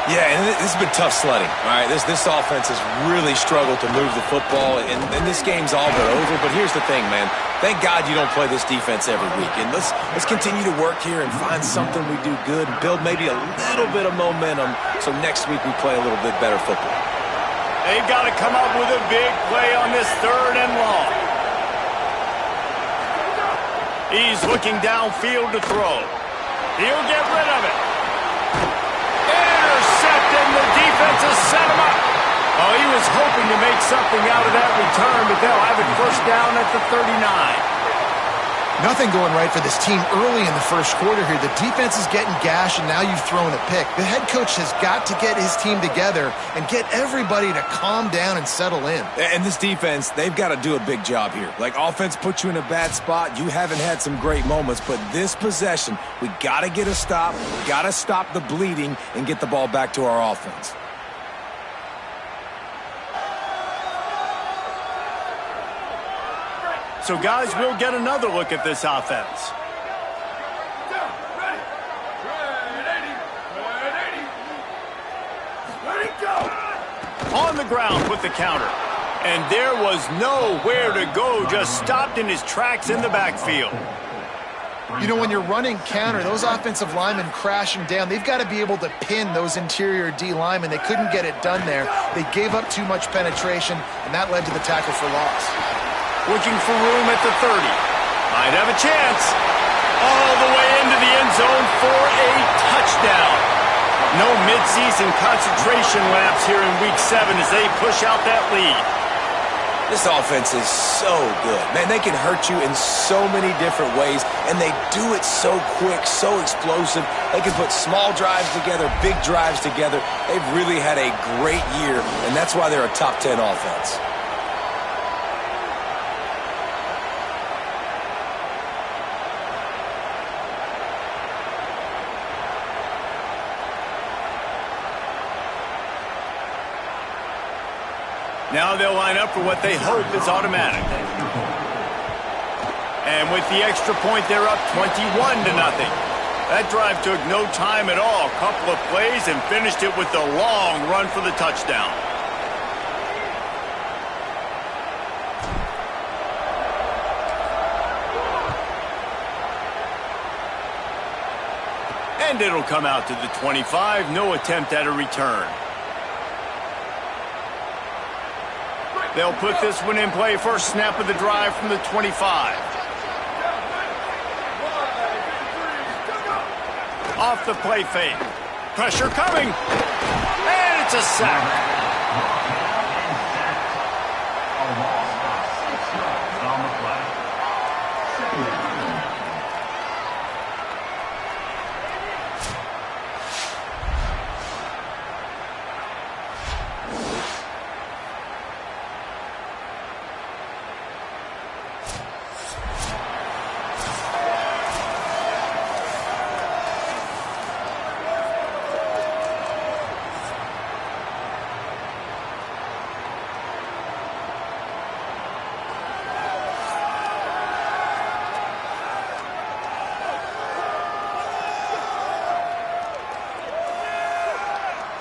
Yeah, and this has been tough sledding. All right, this offense has really struggled to move the football, and this game's all but over. But here's the thing, man. Thank God you don't play this defense every week. And let's continue to work here and find something we do good and build maybe a little bit of momentum so next week we play a little bit better football. They've got to come up with a big play on this 3rd and long. He's looking downfield to throw. He'll get rid of it. Intercepted, and the defense has set him up. Oh, he was hoping to make something out of that return, but they'll have it first down at the 39. Nothing going right for this team early in the first quarter here. The defense is getting gashed, and now you've thrown a pick. The head coach has got to get his team together and get everybody to calm down and settle in. And this defense, they've got to do a big job here. Like, offense put you in a bad spot. You haven't had some great moments, but this possession, we got to get a stop. We got to stop the bleeding and get the ball back to our offense. So, guys, we'll get another look at this offense. On the ground with the counter. And there was nowhere to go, just stopped in his tracks in the backfield. You know, when you're running counter, those offensive linemen crashing down, they've got to be able to pin those interior D linemen. They couldn't get it done there. They gave up too much penetration, and that led to the tackle for loss. Looking for room at the 30. Might have a chance. All the way into the end zone for a touchdown. No midseason concentration laps here in Week 7 as they push out that lead. This offense is so good. Man, they can hurt you in so many different ways, and they do it so quick, so explosive. They can put small drives together, big drives together. They've really had a great year, and that's why they're a top 10 offense. Now they'll line up for what they hope is automatic. And with the extra point, they're up 21-0. That drive took no time at all. A couple of plays and finished it with a long run for the touchdown. And it'll come out to the 25. No attempt at a return. They'll put this one in play. First snap of the drive from the 25. Off the play fake. Pressure coming. And it's a sack. A loss of 6 yards on the play. Second down.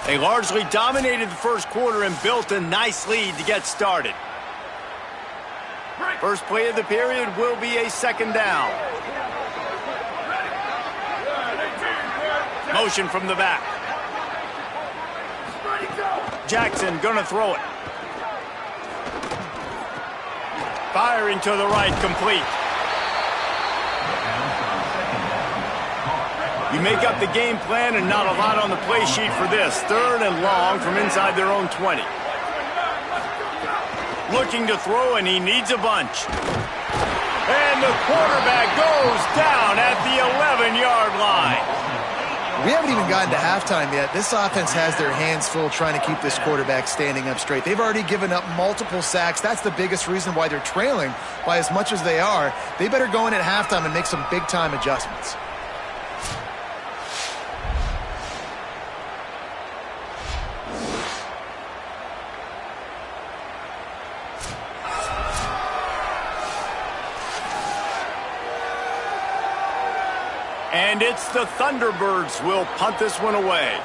They largely dominated the first quarter and built a nice lead to get started. First play of the period will be a second down. Motion from the back. Jackson gonna throw it. Firing to the right, complete. You make up the game plan and not a lot on the play sheet for this. Third and long from inside their own 20. Looking to throw, and he needs a bunch. And the quarterback goes down at the 11-yard line. We haven't even gotten to halftime yet. This offense has their hands full trying to keep this quarterback standing up straight. They've already given up multiple sacks. That's the biggest reason why they're trailing by as much as they are. They better go in at halftime and make some big-time adjustments. And it's the Thunderbirds will punt this one away.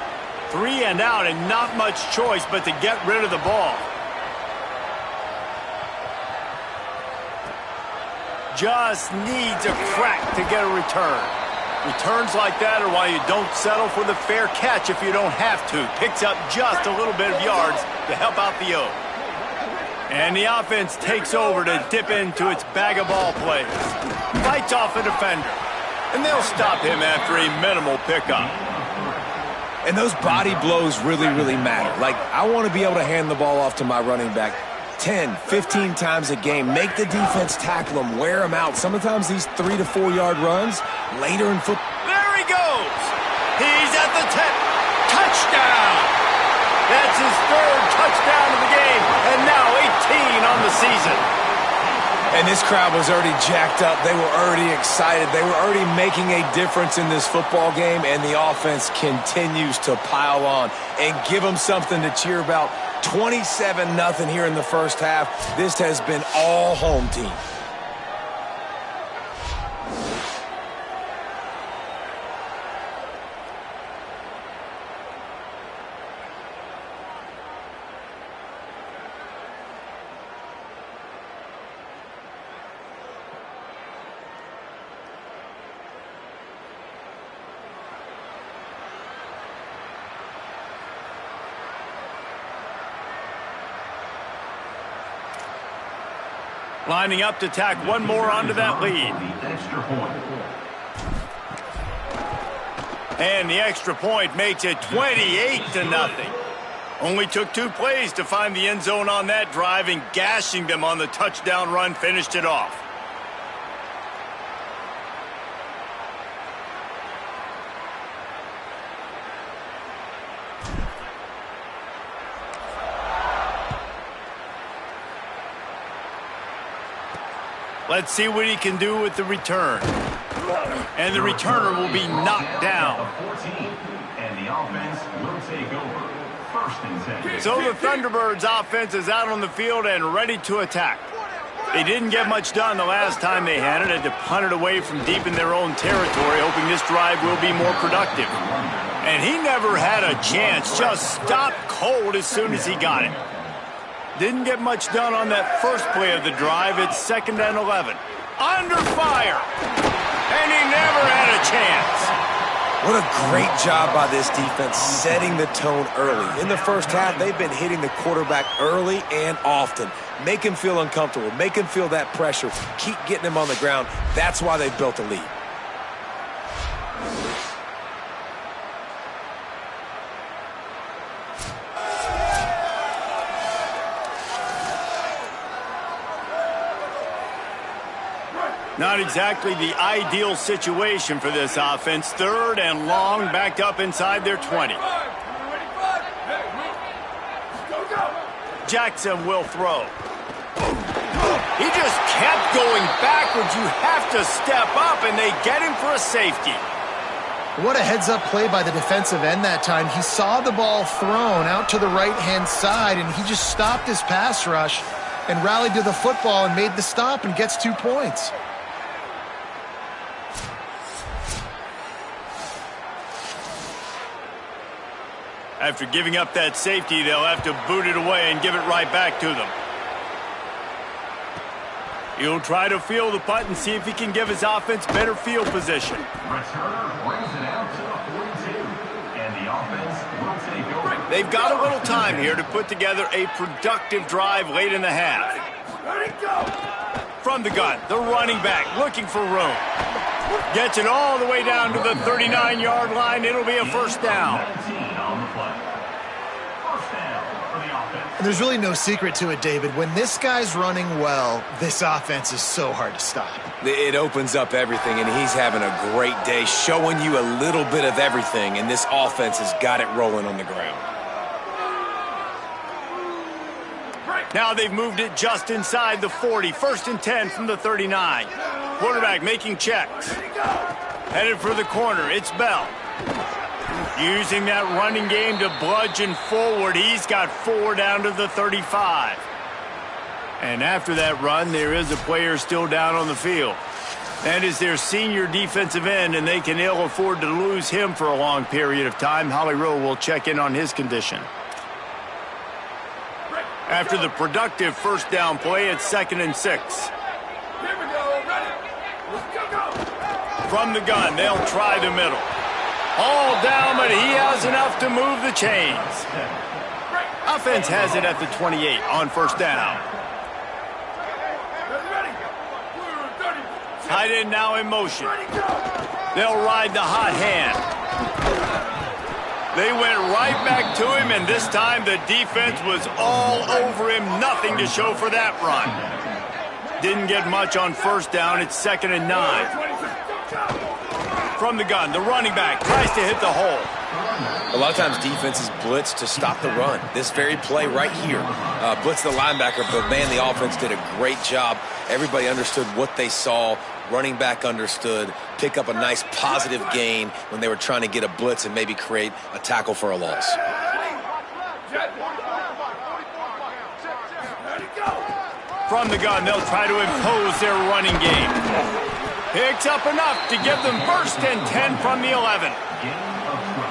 3 and out and not much choice but to get rid of the ball. Just needs a crack to get a return. Returns like that are why you don't settle for the fair catch if you don't have to. Picks up just a little bit of yards to help out the O. And the offense takes over to dip into its bag of ball plays. Fights off a defender. And they'll stop him after a minimal pickup. And those body blows really, really matter. Like, I want to be able to hand the ball off to my running back 10, 15 times a game. Make the defense tackle him, wear him out. Sometimes these 3 to 4 yard runs later in football. There he goes. He's at the 10. Touchdown. That's his third touchdown of the game. And now 18 on the season. And this crowd was already jacked up. They were already excited. They were already making a difference in this football game, and the offense continues to pile on and give them something to cheer about. 27-0 here in the first half. This has been all home team. Lining up to tack one more onto that lead. Extra point. And the extra point makes it 28-0. Only took 2 plays to find the end zone on that drive, and gashing them on the touchdown run finished it off. Let's see what he can do with the return. And the returner will be knocked down. 14, and the offense will take over. First and 10. So the Thunderbirds offense is out on the field and ready to attack. They didn't get much done the last time they had it. Had to punt it away from deep in their own territory, hoping this drive will be more productive. And he never had a chance. Just stopped cold as soon as he got it. Didn't get much done on that first play of the drive. It's 2nd and 11. Under fire. And he never had a chance. What a great job by this defense setting the tone early. In the first half, they've been hitting the quarterback early and often. Make him feel uncomfortable. Make him feel that pressure. Keep getting him on the ground. That's why they built a lead. Not exactly the ideal situation for this offense. 3rd and long, backed up inside their 20. Jackson will throw. He just kept going backwards. You have to step up, and they get him for a safety. What a heads-up play by the defensive end that time. He saw the ball thrown out to the right-hand side, and he just stopped his pass rush and rallied to the football and made the stop and gets 2 points. After giving up that safety, they'll have to boot it away and give it right back to them. He'll try to field the punt and see if he can give his offense better field position. Returner brings it out to the 42, and the offense will take over. They've got a little time here to put together a productive drive late in the half. From the gun, the running back looking for room. Gets it all the way down to the 39-yard line. It'll be a first down. 17 on the play. First down for the offense. And there's really no secret to it, David. When this guy's running well, this offense is so hard to stop. It opens up everything, and he's having a great day, showing you a little bit of everything, and this offense has got it rolling on the ground. Now they've moved it just inside the 40. 1st and 10 from the 39. Quarterback making checks. Headed for the corner. It's Bell. Using that running game to bludgeon forward. He's got 4 down to the 35. And after that run, there is a player still down on the field. That is their senior defensive end, and they can ill afford to lose him for a long period of time. Holly Rowe will check in on his condition. After the productive first down play, it's 2nd and 6. From the gun, they'll try the middle. All down, but he has enough to move the chains. Offense has it at the 28 on first down. Tight end now in motion. They'll ride the hot hand. They went right back to him, and this time the defense was all over him. Nothing to show for that run. Didn't get much on first down. It's 2nd and 9. From the gun, the running back tries to hit the hole. A lot of times defenses blitz to stop the run. This very play right here, blitz the linebacker, but man, the offense did a great job. Everybody understood what they saw. Running back understood. Pick up a nice positive gain when they were trying to get a blitz and maybe create a tackle for a loss. From the gun, they'll try to impose their running game. Picks up enough to give them 1st and 10 from the 11.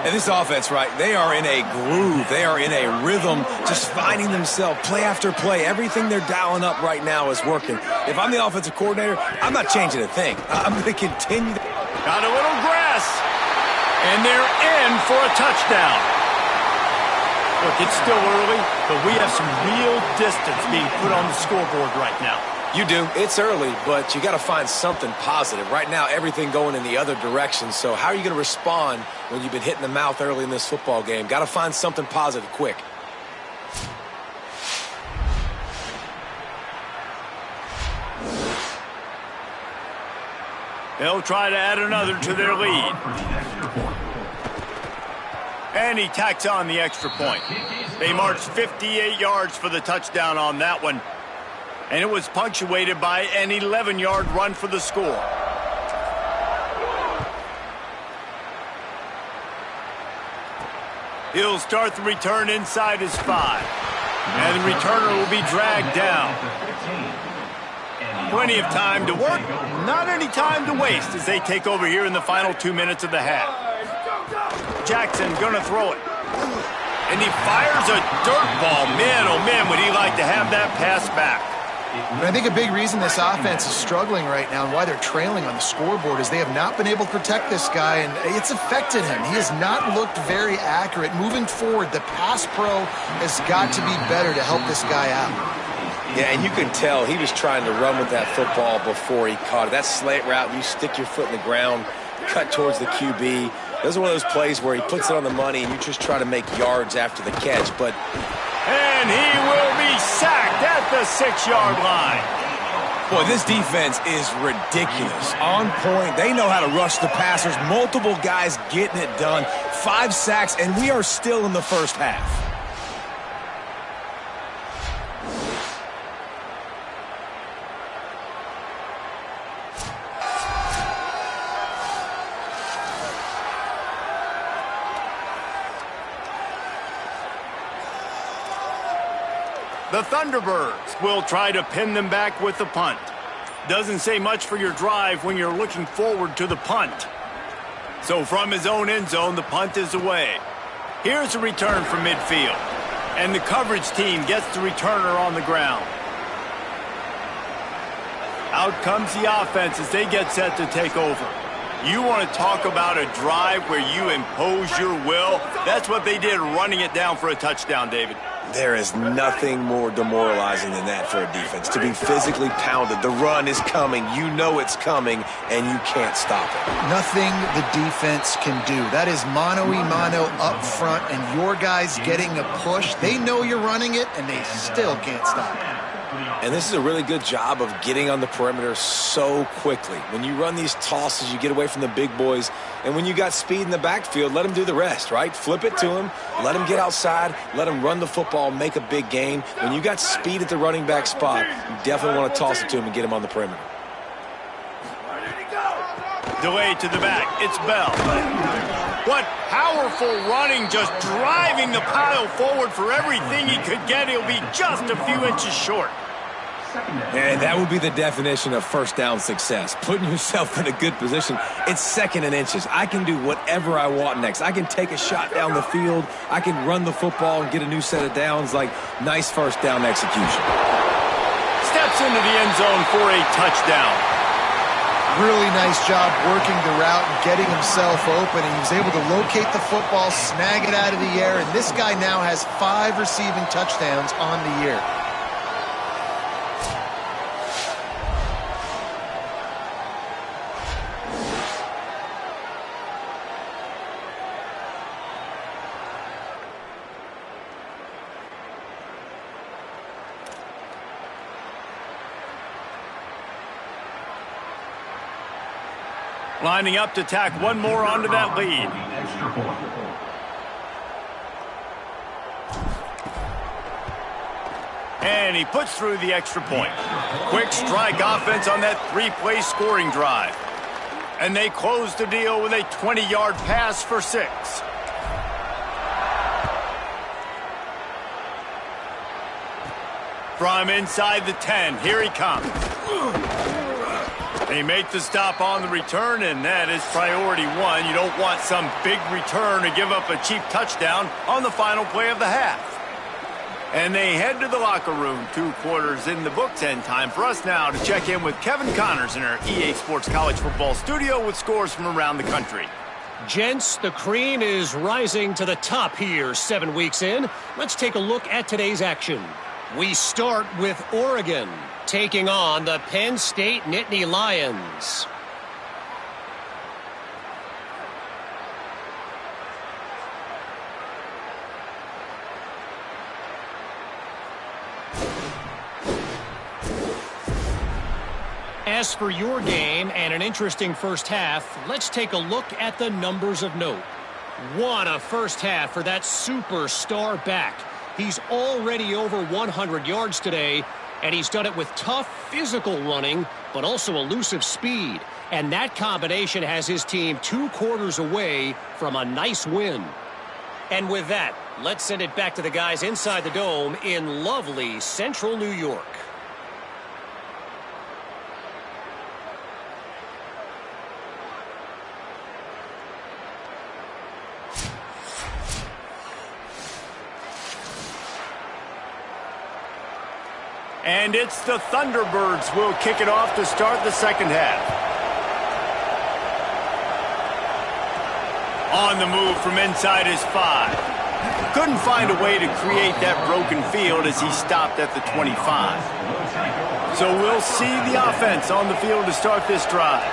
And this offense, right, they are in a groove. They are in a rhythm, just finding themselves play after play. Everything they're dialing up right now is working. If I'm the offensive coordinator, I'm not changing a thing. I'm going to continue. Got a little grass, and they're in for a touchdown. Look, it's still early, but we have some real distance being put on the scoreboard right now. You do. It's early, but you got to find something positive. Right now, everything going in the other direction. So how are you going to respond when you've been hit in the mouth early in this football game? Got to find something positive quick. They'll try to add another to their lead. And he tacks on the extra point. They marched 58 yards for the touchdown on that one. And it was punctuated by an 11-yard run for the score. He'll start the return inside his 5. And the returner will be dragged down. Plenty of time to work, not any time to waste as they take over here in the final 2 minutes of the half. Jackson gonna throw it. And he fires a dirt ball. Man, oh man, would he like to have that pass back. And I think a big reason this offense is struggling right now and why they're trailing on the scoreboard is they have not been able to protect this guy, and it's affected him. He has not looked very accurate. Moving forward, the pass pro has got to be better to help this guy out. Yeah, and you can tell he was trying to run with that football before he caught it. That slant route, you stick your foot in the ground, cut towards the QB. Those are one of those plays where he puts it on the money and you just try to make yards after the catch, but... And he will be sacked at the 6-yard line. Boy, this defense is ridiculous. On point. They know how to rush the passers. Multiple guys getting it done. 5 sacks, and we are still in the first half. The Thunderbirds will try to pin them back with the punt. Doesn't say much for your drive when you're looking forward to the punt. So from his own end zone, the punt is away. Here's a return from midfield. And the coverage team gets the returner on the ground. Out comes the offense as they get set to take over. You want to talk about a drive where you impose your will? That's what they did, running it down for a touchdown, David. There is nothing more demoralizing than that for a defense. To be physically pounded. The run is coming. You know it's coming, and you can't stop it. Nothing the defense can do. That is mano-a-mano up front, and your guys getting a push. They know you're running it, and they still can't stop it. And this is a really good job of getting on the perimeter so quickly. When you run these tosses, you get away from the big boys. And when you got speed in the backfield, let them do the rest, right? Flip it to them, let them get outside, let them run the football, make a big gain. When you got speed at the running back spot, you definitely want to toss it to him and get him on the perimeter. Delay to the back. It's Bell. What powerful running, just driving the pile forward for everything he could get. He'll be just a few inches short. And that would be the definition of first down success. Putting yourself in a good position. It's second and inches. I can do whatever I want next. I can take a shot down the field. I can run the football and get a new set of downs. Like, nice first down execution. Steps into the end zone for a touchdown. Really nice job working the route and getting himself open. And he was able to locate the football, snag it out of the air, and this guy now has 5 receiving touchdowns on the year. Lining up to tack one more onto that lead. And he puts through the extra point. Quick strike offense on that 3-play scoring drive. And they close the deal with a 20-yard pass for 6. From inside the 10, here he comes. They make the stop on the return, and that is priority 1. You don't want some big return to give up a cheap touchdown on the final play of the half. And they head to the locker room. 2 quarters in the books, and time for us now to check in with Kevin Connors in our EA Sports College Football studio with scores from around the country. Gents, the cream is rising to the top here 7 weeks in. Let's take a look at today's action. We start with Oregon taking on the Penn State Nittany Lions. As for your game and an interesting first half, let's take a look at the numbers of note. What a first half for that superstar back. He's already over 100 yards today, and he's done it with tough physical running, but also elusive speed. And that combination has his team 2 quarters away from a nice win. And with that, let's send it back to the guys inside the dome in lovely central New York. And it's the Thunderbirds who will kick it off to start the second half. On the move from inside his 5. Couldn't find a way to create that broken field as he stopped at the 25. So we'll see the offense on the field to start this drive.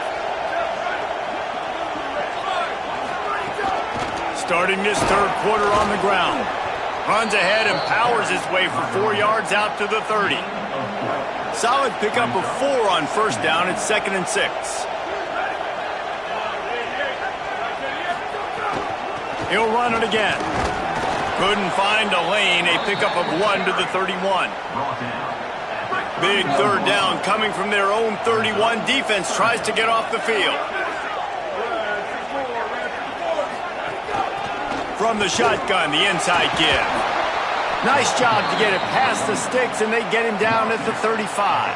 Starting this third quarter on the ground. Runs ahead and powers his way for 4 yards out to the 30. Solid pickup of 4 on first down. It's 2nd and 6. He'll run it again. Couldn't find a lane. A pickup of 1 to the 31. Big third down coming from their own 31. Defense tries to get off the field. From the shotgun, the inside give. Nice job to get it past the sticks, and they get him down at the 35.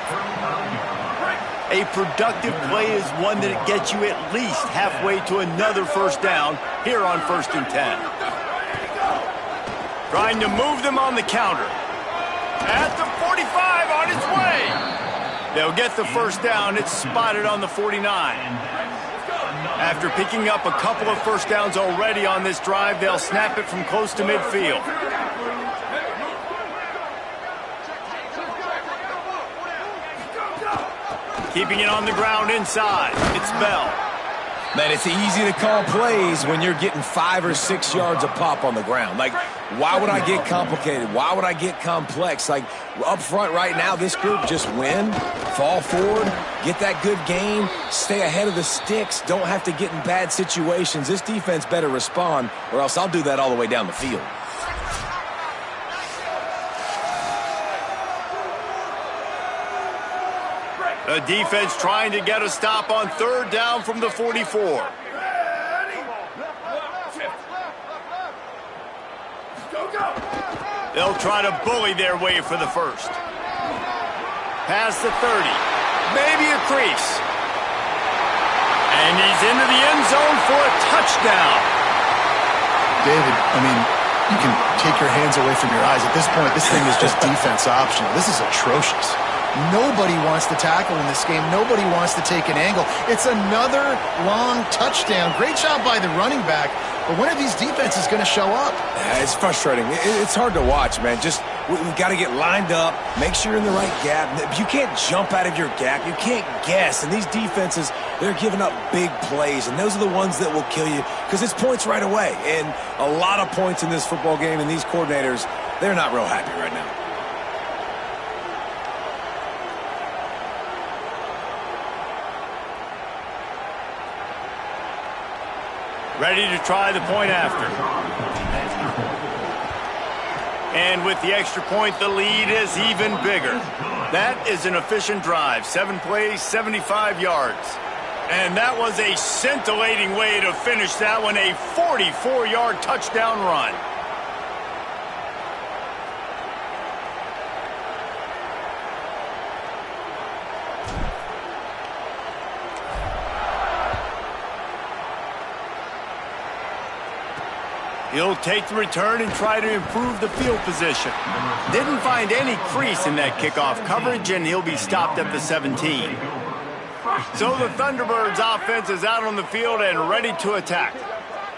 A productive play is one that gets you at least halfway to another first down here on 1st and 10. Trying to move them on the counter. At the 45, on its way. They'll get the first down. It's spotted on the 49. After picking up a couple of first downs already on this drive, they'll snap it from close to midfield. Keeping it on the ground inside. It's Bell. Man, it's easy to call plays when you're getting 5 or 6 yards a pop on the ground. Like, why would I get complicated? Why would I get complex? Like, up front right now, this group just win, fall forward, get that good game, stay ahead of the sticks, don't have to get in bad situations. This defense better respond, or else I'll do that all the way down the field. The defense trying to get a stop on third down from the 44. They'll try to bully their way for the first. Past the 30. Maybe a crease. And he's into the end zone for a touchdown. David, I mean, you can take your hands away from your eyes. At this point, this thing is just defense optional. This is atrocious. Nobody wants to tackle in this game. Nobody wants to take an angle. It's another long touchdown. Great job by the running back. But when are these defenses going to show up? Yeah, it's frustrating. It's hard to watch, man. Just we got to get lined up, make sure you're in the right gap. You can't jump out of your gap. You can't guess. And these defenses, they're giving up big plays, and those are the ones that will kill you because it's points right away. And a lot of points in this football game, and these coordinators, they're not real happy right now. Ready to try the point after. And with the extra point, the lead is even bigger. That is an efficient drive. 7 plays, 75 yards. And that was a scintillating way to finish that one, a 44-yard touchdown run. He'll take the return and try to improve the field position. Didn't find any crease in that kickoff coverage, and he'll be stopped at the 17. So the Thunderbirds offense is out on the field and ready to attack.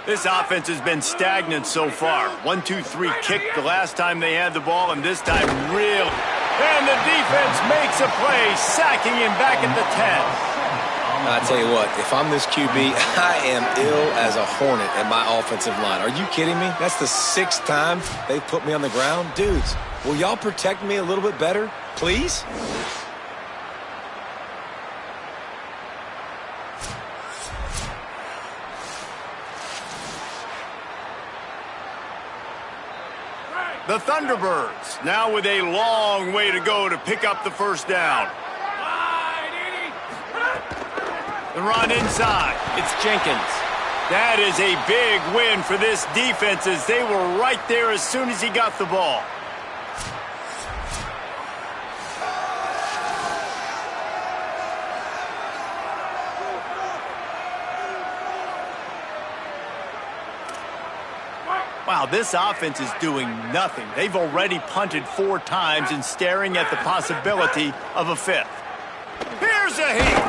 This offense has been stagnant so far. 1-2-3 kick the last time they had the ball, and this time real. And the defense makes a play, sacking him back at the 10. I tell you what, if I'm this QB, I am ill as a hornet at my offensive line. Are you kidding me? That's the 6th time they've put me on the ground. Dudes, will y'all protect me a little bit better, please? The Thunderbirds now with a long way to go to pick up the first down. The run inside. It's Jenkins. That is a big win for this defense as they were right there as soon as he got the ball. Wow, this offense is doing nothing. They've already punted 4 times and staring at the possibility of a 5th. Here's a hit.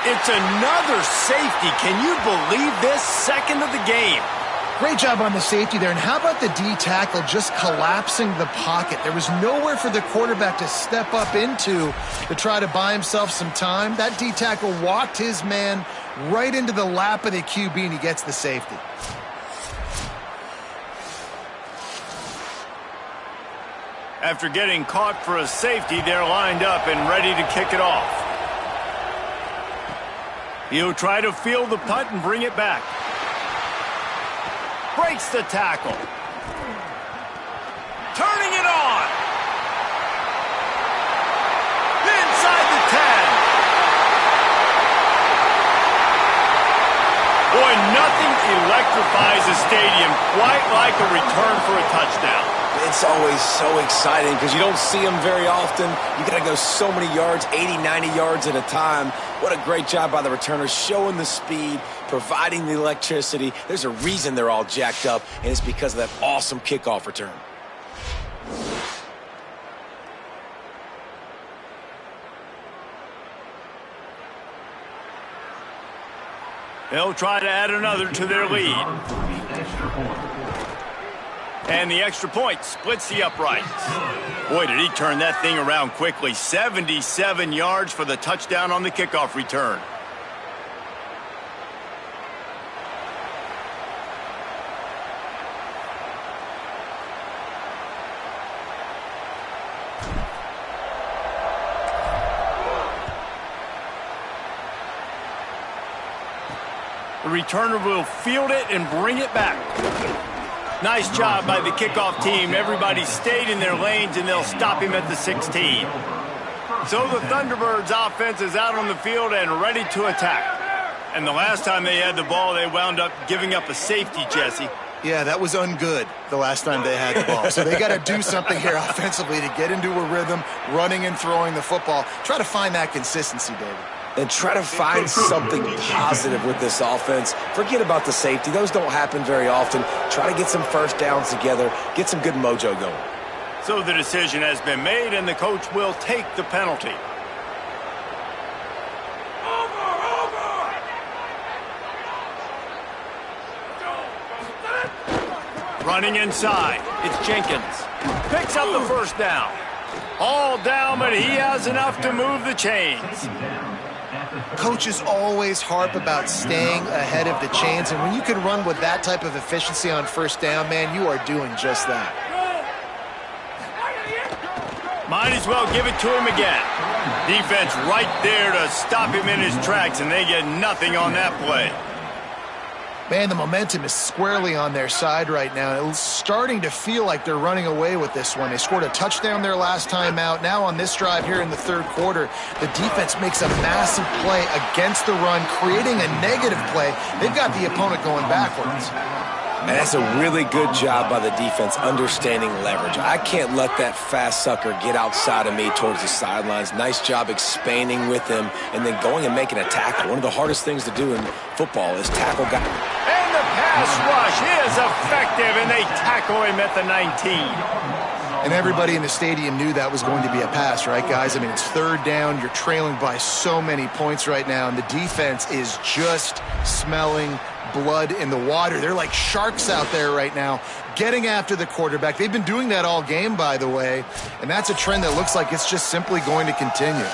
It's another safety. Can you believe this? Second of the game. Great job on the safety there. And how about the D tackle just collapsing the pocket? There was nowhere for the quarterback to step up into to try to buy himself some time. That D tackle walked his man right into the lap of the QB, and he gets the safety. After getting caught for a safety, they're lined up and ready to kick it off. He'll try to field the punt and bring it back. Breaks the tackle. Turning it on. Inside the 10. Boy, nothing electrifies a stadium quite like a return for a touchdown. It's always so exciting because you don't see them very often. You got to go so many yards, 80, 90 yards at a time. What a great job by the returners, showing the speed, providing the electricity. There's a reason they're all jacked up, and it's because of that awesome kickoff return. They'll try to add another to their lead. And the extra point splits the uprights. Boy, did he turn that thing around quickly. 77 yards for the touchdown on the kickoff return. The returner will field it and bring it back. Nice job by the kickoff team. Everybody stayed in their lanes, and they'll stop him at the 16. So the Thunderbirds offense is out on the field and ready to attack. And the last time they had the ball, they wound up giving up a safety, Jesse. Yeah, that was ungood the last time they had the ball. So they got to do something here offensively to get into a rhythm, running and throwing the football. Try to find that consistency, David. And try to find something positive with this offense. Forget about the safety. Those don't happen very often. Try to get some first downs together. Get some good mojo going. So the decision has been made, and the coach will take the penalty. Running inside. It's Jenkins. Picks up the first down. All down, but he has enough to move the chains. Coaches always harp about staying ahead of the chains, and when you can run with that type of efficiency on first down, man, you are doing just that. Might as well give it to him again. Defense right there to stop him in his tracks, and they get nothing on that play. Man, the momentum is squarely on their side right now. It's starting to feel like they're running away with this one. They scored a touchdown their last time out. Now on this drive here in the third quarter, the defense makes a massive play against the run, creating a negative play. They've got the opponent going backwards. And that's a really good job by the defense understanding leverage. I can't let that fast sucker get outside of me towards the sidelines. Nice job expanding with him and then going and making a tackle. One of the hardest things to do in football is tackle guys. And the pass rush is effective, and they tackle him at the 19. And everybody in the stadium knew that was going to be a pass, right, guys? I mean, it's third down. You're trailing by so many points right now, and the defense is just smelling blood in the water. They're like sharks out there right now, getting after the quarterback. They've been doing that all game, by the way, and that's a trend that looks like it's just simply going to continue.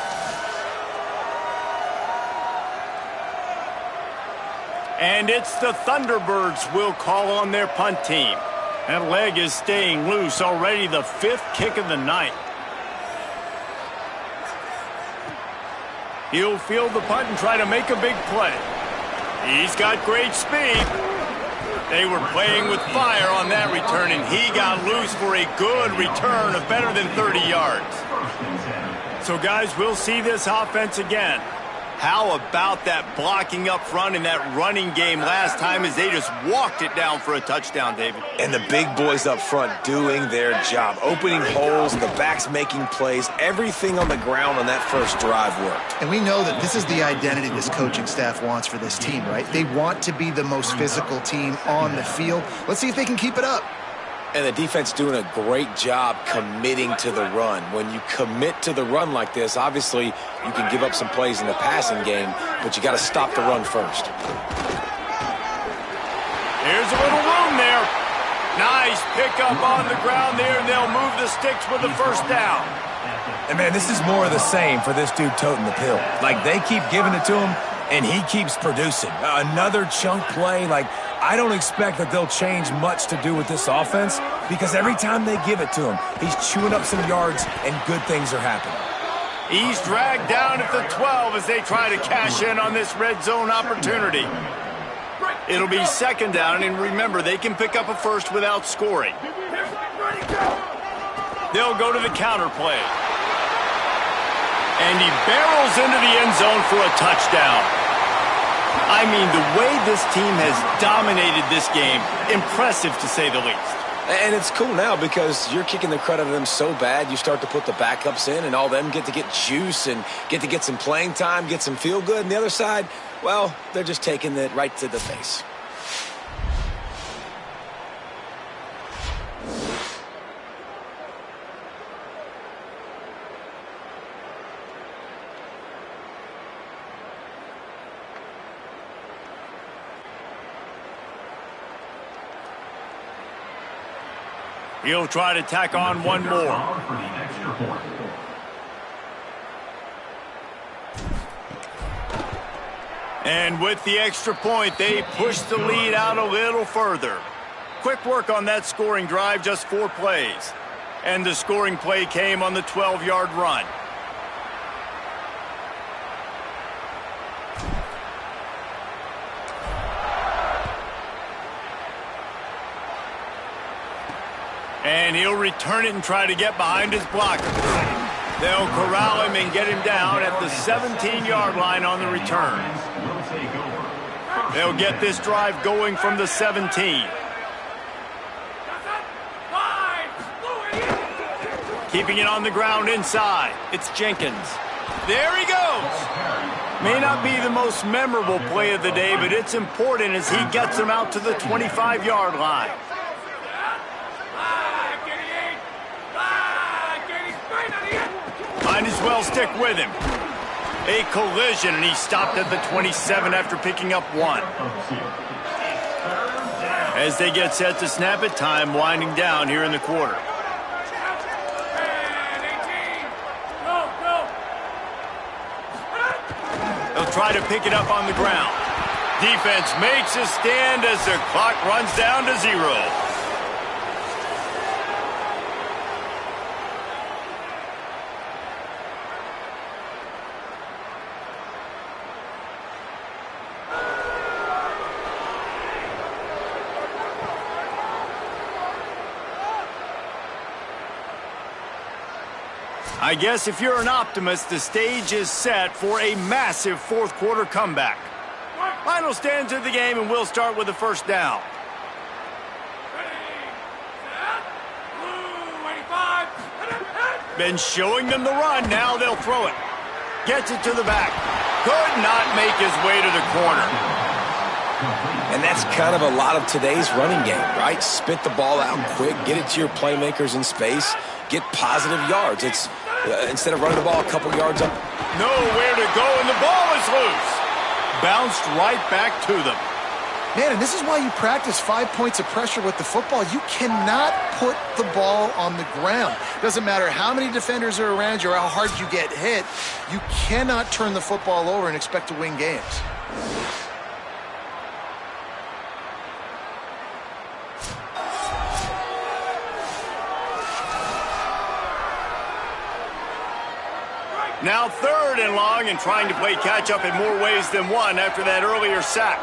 And it's the Thunderbirds will call on their punt team. That leg is staying loose, already the 5th kick of the night. He'll field the punt and try to make a big play. He's got great speed. They were playing with fire on that return, and he got loose for a good return of better than 30 yards. So, guys, we'll see this offense again. How about that blocking up front in that running game last time as they just walked it down for a touchdown, David? And the big boys up front doing their job, opening holes, the backs making plays. Everything on the ground on that first drive worked. And we know that this is the identity this coaching staff wants for this team, right? They want to be the most physical team on the field. Let's see if they can keep it up. And the defense doing a great job committing to the run. When you commit to the run like this, obviously you can give up some plays in the passing game, but you got to stop the run first. Here's a little room there. Nice pickup on the ground there, and they'll move the sticks with the first down. And, man, this is more of the same for this dude toting the pill. Like, they keep giving it to him, and he keeps producing. Another chunk play, like, I don't expect that they'll change much to do with this offense because every time they give it to him, he's chewing up some yards and good things are happening. He's dragged down at the 12 as they try to cash in on this red zone opportunity. It'll be second down, and remember, they can pick up a first without scoring. They'll go to the counter play. And he barrels into the end zone for a touchdown. I mean, the way this team has dominated this game, impressive to say the least. And it's cool now because you're kicking the credit of them so bad, you start to put the backups in and all them get to get juice and get to get some playing time, get some feel good. And the other side, well, they're just taking it right to the face. He'll try to tack on one more. And with the extra point, they push the lead out a little further. Quick work on that scoring drive, just 4 plays. And the scoring play came on the 12-yard run. And he'll return it and try to get behind his blocker. They'll corral him and get him down at the 17-yard line on the return. They'll get this drive going from the 17. Keeping it on the ground inside. It's Jenkins. There he goes. May not be the most memorable play of the day, but it's important as he gets him out to the 25-yard line. Might as well stick with him. A collision, and he stopped at the 27 after picking up 1. As they get set to snap it, time winding down here in the quarter. They'll try to pick it up on the ground. Defense makes a stand as the clock runs down to 0. I guess if you're an optimist, the stage is set for a massive fourth-quarter comeback. Final stanza of the game, and we'll start with the first down. Been showing them the run. Now they'll throw it. Gets it to the back. Could not make his way to the corner. And that's kind of a lot of today's running game, right? Spit the ball out quick, get it to your playmakers in space, get positive yards. It's instead of running the ball a couple yards up. Nowhere to go, and the ball is loose. Bounced right back to them. Man, and this is why you practice 5 points of pressure with the football. You cannot put the ball on the ground. Doesn't matter how many defenders are around you or how hard you get hit. You cannot turn the football over and expect to win games. Now 3rd and long, and trying to play catch-up in more ways than one after that earlier sack.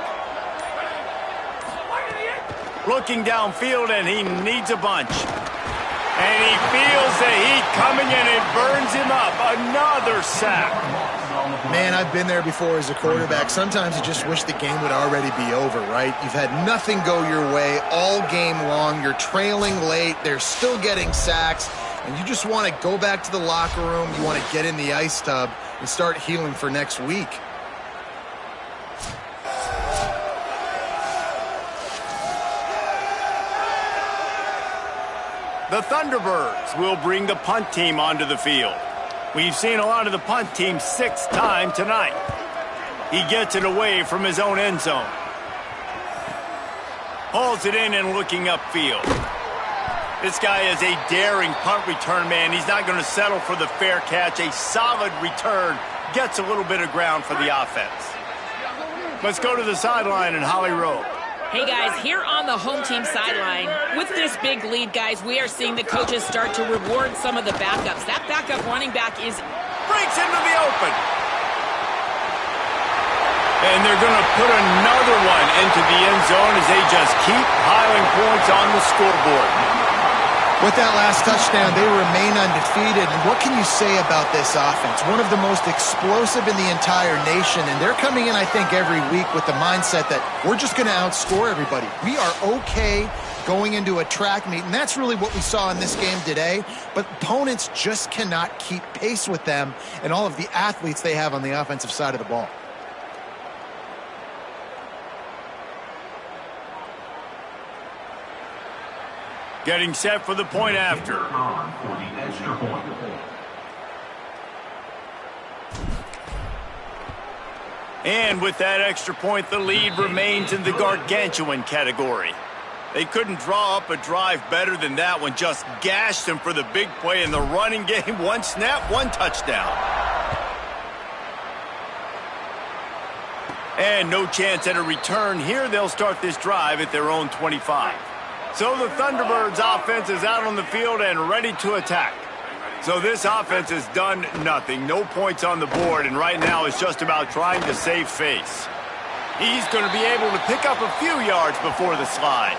Looking downfield, and he needs a bunch. And he feels the heat coming, and it burns him up. Another sack. Man, I've been there before as a quarterback. Sometimes you just wish the game would already be over, right? You've had nothing go your way all game long. You're trailing late. They're still getting sacks. And you just want to go back to the locker room. You want to get in the ice tub and start healing for next week. The Thunderbirds will bring the punt team onto the field. We've seen a lot of the punt team 6 times tonight. He gets it away from his own end zone. Hauls it in and looking upfield. This guy is a daring punt return man. He's not going to settle for the fair catch. A solid return. Gets a little bit of ground for the offense. Let's go to the sideline in Holly Rowe. Hey, guys, here on the home team sideline, with this big lead, guys, we are seeing the coaches start to reward some of the backups. That backup running back breaks into the open. And they're going to put another one into the end zone as they just keep piling points on the scoreboard. With that last touchdown, they remain undefeated. And what can you say about this offense? One of the most explosive in the entire nation. And they're coming in, I think, every week with the mindset that we're just going to outscore everybody. We are okay going into a track meet. And that's really what we saw in this game today. But opponents just cannot keep pace with them and all of the athletes they have on the offensive side of the ball. Getting set for the point after. For the extra point. And with that extra point, the lead remains in the gargantuan category. They couldn't draw up a drive better than that one. Just gashed them for the big play in the running game. 1 snap, 1 touchdown. And no chance at a return here. They'll start this drive at their own 25. So the Thunderbirds offense is out on the field and ready to attack. So this offense has done nothing. No points on the board, and right now it's just about trying to save face. He's going to be able to pick up a few yards before the slide.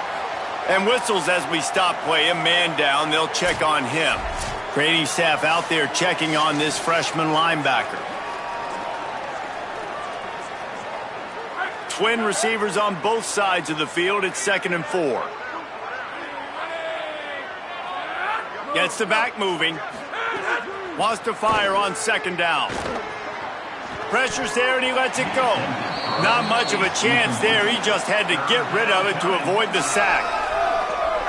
And whistles as we stop play. A man down, they'll check on him. Training staff out there checking on this freshman linebacker. Twin receivers on both sides of the field. It's 2nd and 4. Gets the back moving. Wants to fire on 2nd down. Pressure's there and he lets it go. Not much of a chance there. He just had to get rid of it to avoid the sack.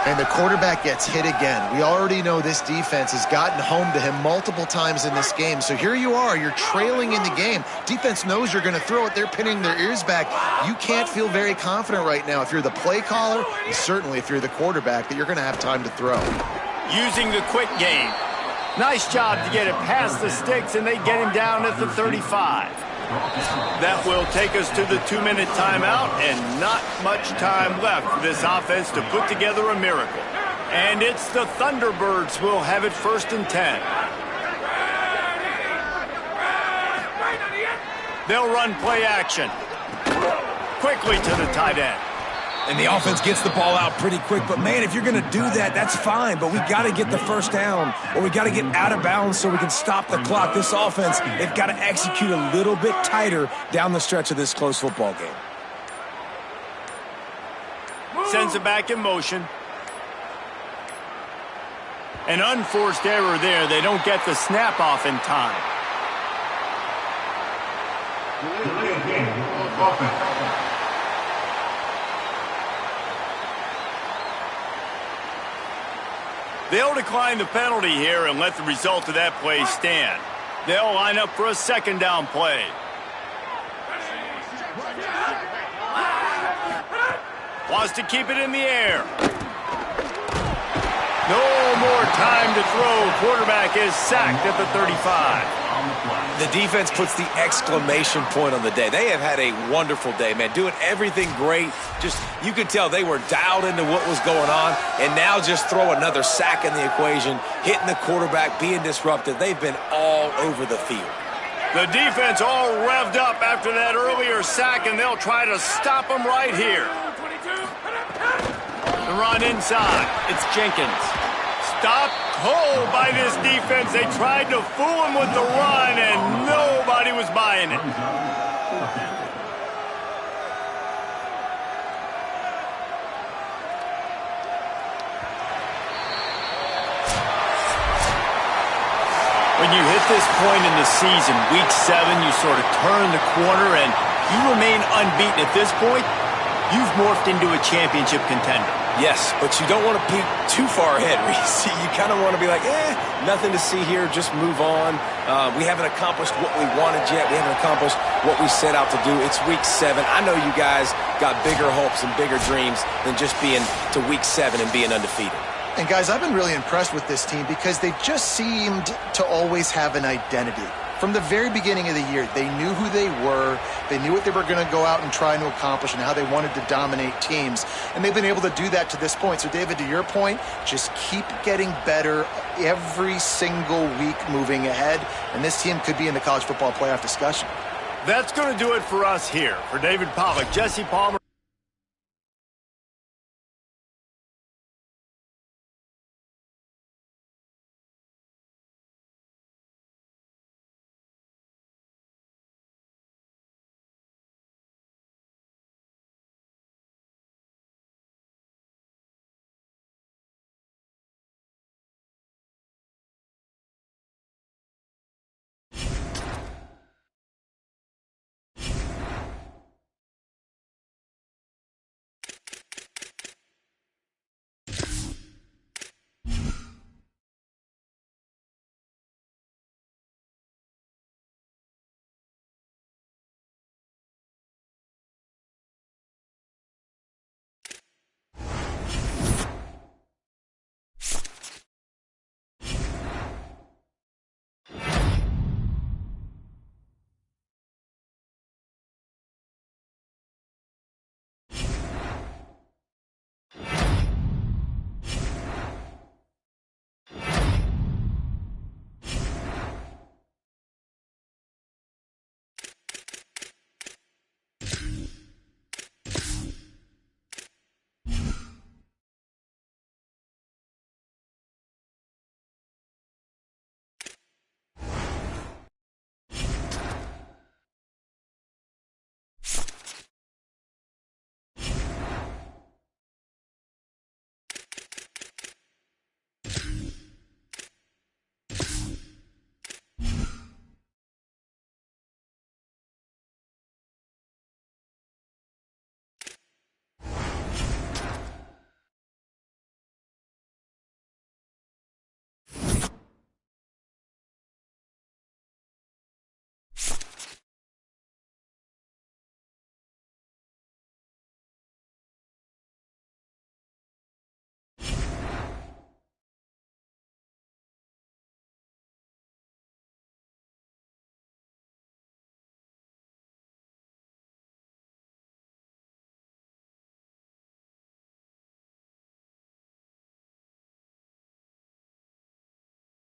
And the quarterback gets hit again. We already know this defense has gotten home to him multiple times in this game. So here you are. You're trailing in the game. Defense knows you're going to throw it. They're pinning their ears back. You can't feel very confident right now if you're the play caller, and certainly if you're the quarterback, that you're going to have time to throw. Using the quick game. Nice job to get it past the sticks, and they get him down at the 35. That will take us to the 2-minute timeout, and not much time left for this offense to put together a miracle. And it's the Thunderbirds who will have it 1st and 10. They'll run play action. Quickly to the tight end. And the offense gets the ball out pretty quick. But, man, if you're going to do that, that's fine. But we got to get the 1st down, or we got to get out of bounds so we can stop the clock. This offense, they've got to execute a little bit tighter down the stretch of this close football game. Sends it back in motion. An unforced error there. They don't get the snap off in time. They'll decline the penalty here and let the result of that play stand. They'll line up for a 2nd down play. Wants to keep it in the air. No more time to throw. Quarterback is sacked at the 35. The defense puts the exclamation point on the day. They have had a wonderful day, man. Doing everything great. Just, you could tell they were dialed into what was going on. And now just throw another sack in the equation. Hitting the quarterback, being disruptive. They've been all over the field. The defense all revved up after that earlier sack, and they'll try to stop them right here. run inside. It's Jenkins. Stopped cold by this defense. They tried to fool him with the run, and nobody was buying it. When you hit this point in the season, week 7, you sort of turn the corner and you remain unbeaten at this point. You've morphed into a championship contender. Yes, but you don't want to peek too far ahead, Reese. You kind of want to be like, nothing to see here, just move on. We haven't accomplished what we wanted yet. We haven't accomplished what we set out to do. It's week 7. I know you guys got bigger hopes and bigger dreams than just being to week 7 and being undefeated. And guys, I've been really impressed with this team because they just seemed to always have an identity. From the very beginning of the year, they knew who they were, they knew what they were going to go out and try to accomplish and how they wanted to dominate teams. And they've been able to do that to this point. So, David, to your point, just keep getting better every single week moving ahead. And this team could be in the college football playoff discussion. That's going to do it for us here. For David Pollack, Jesse Palmer.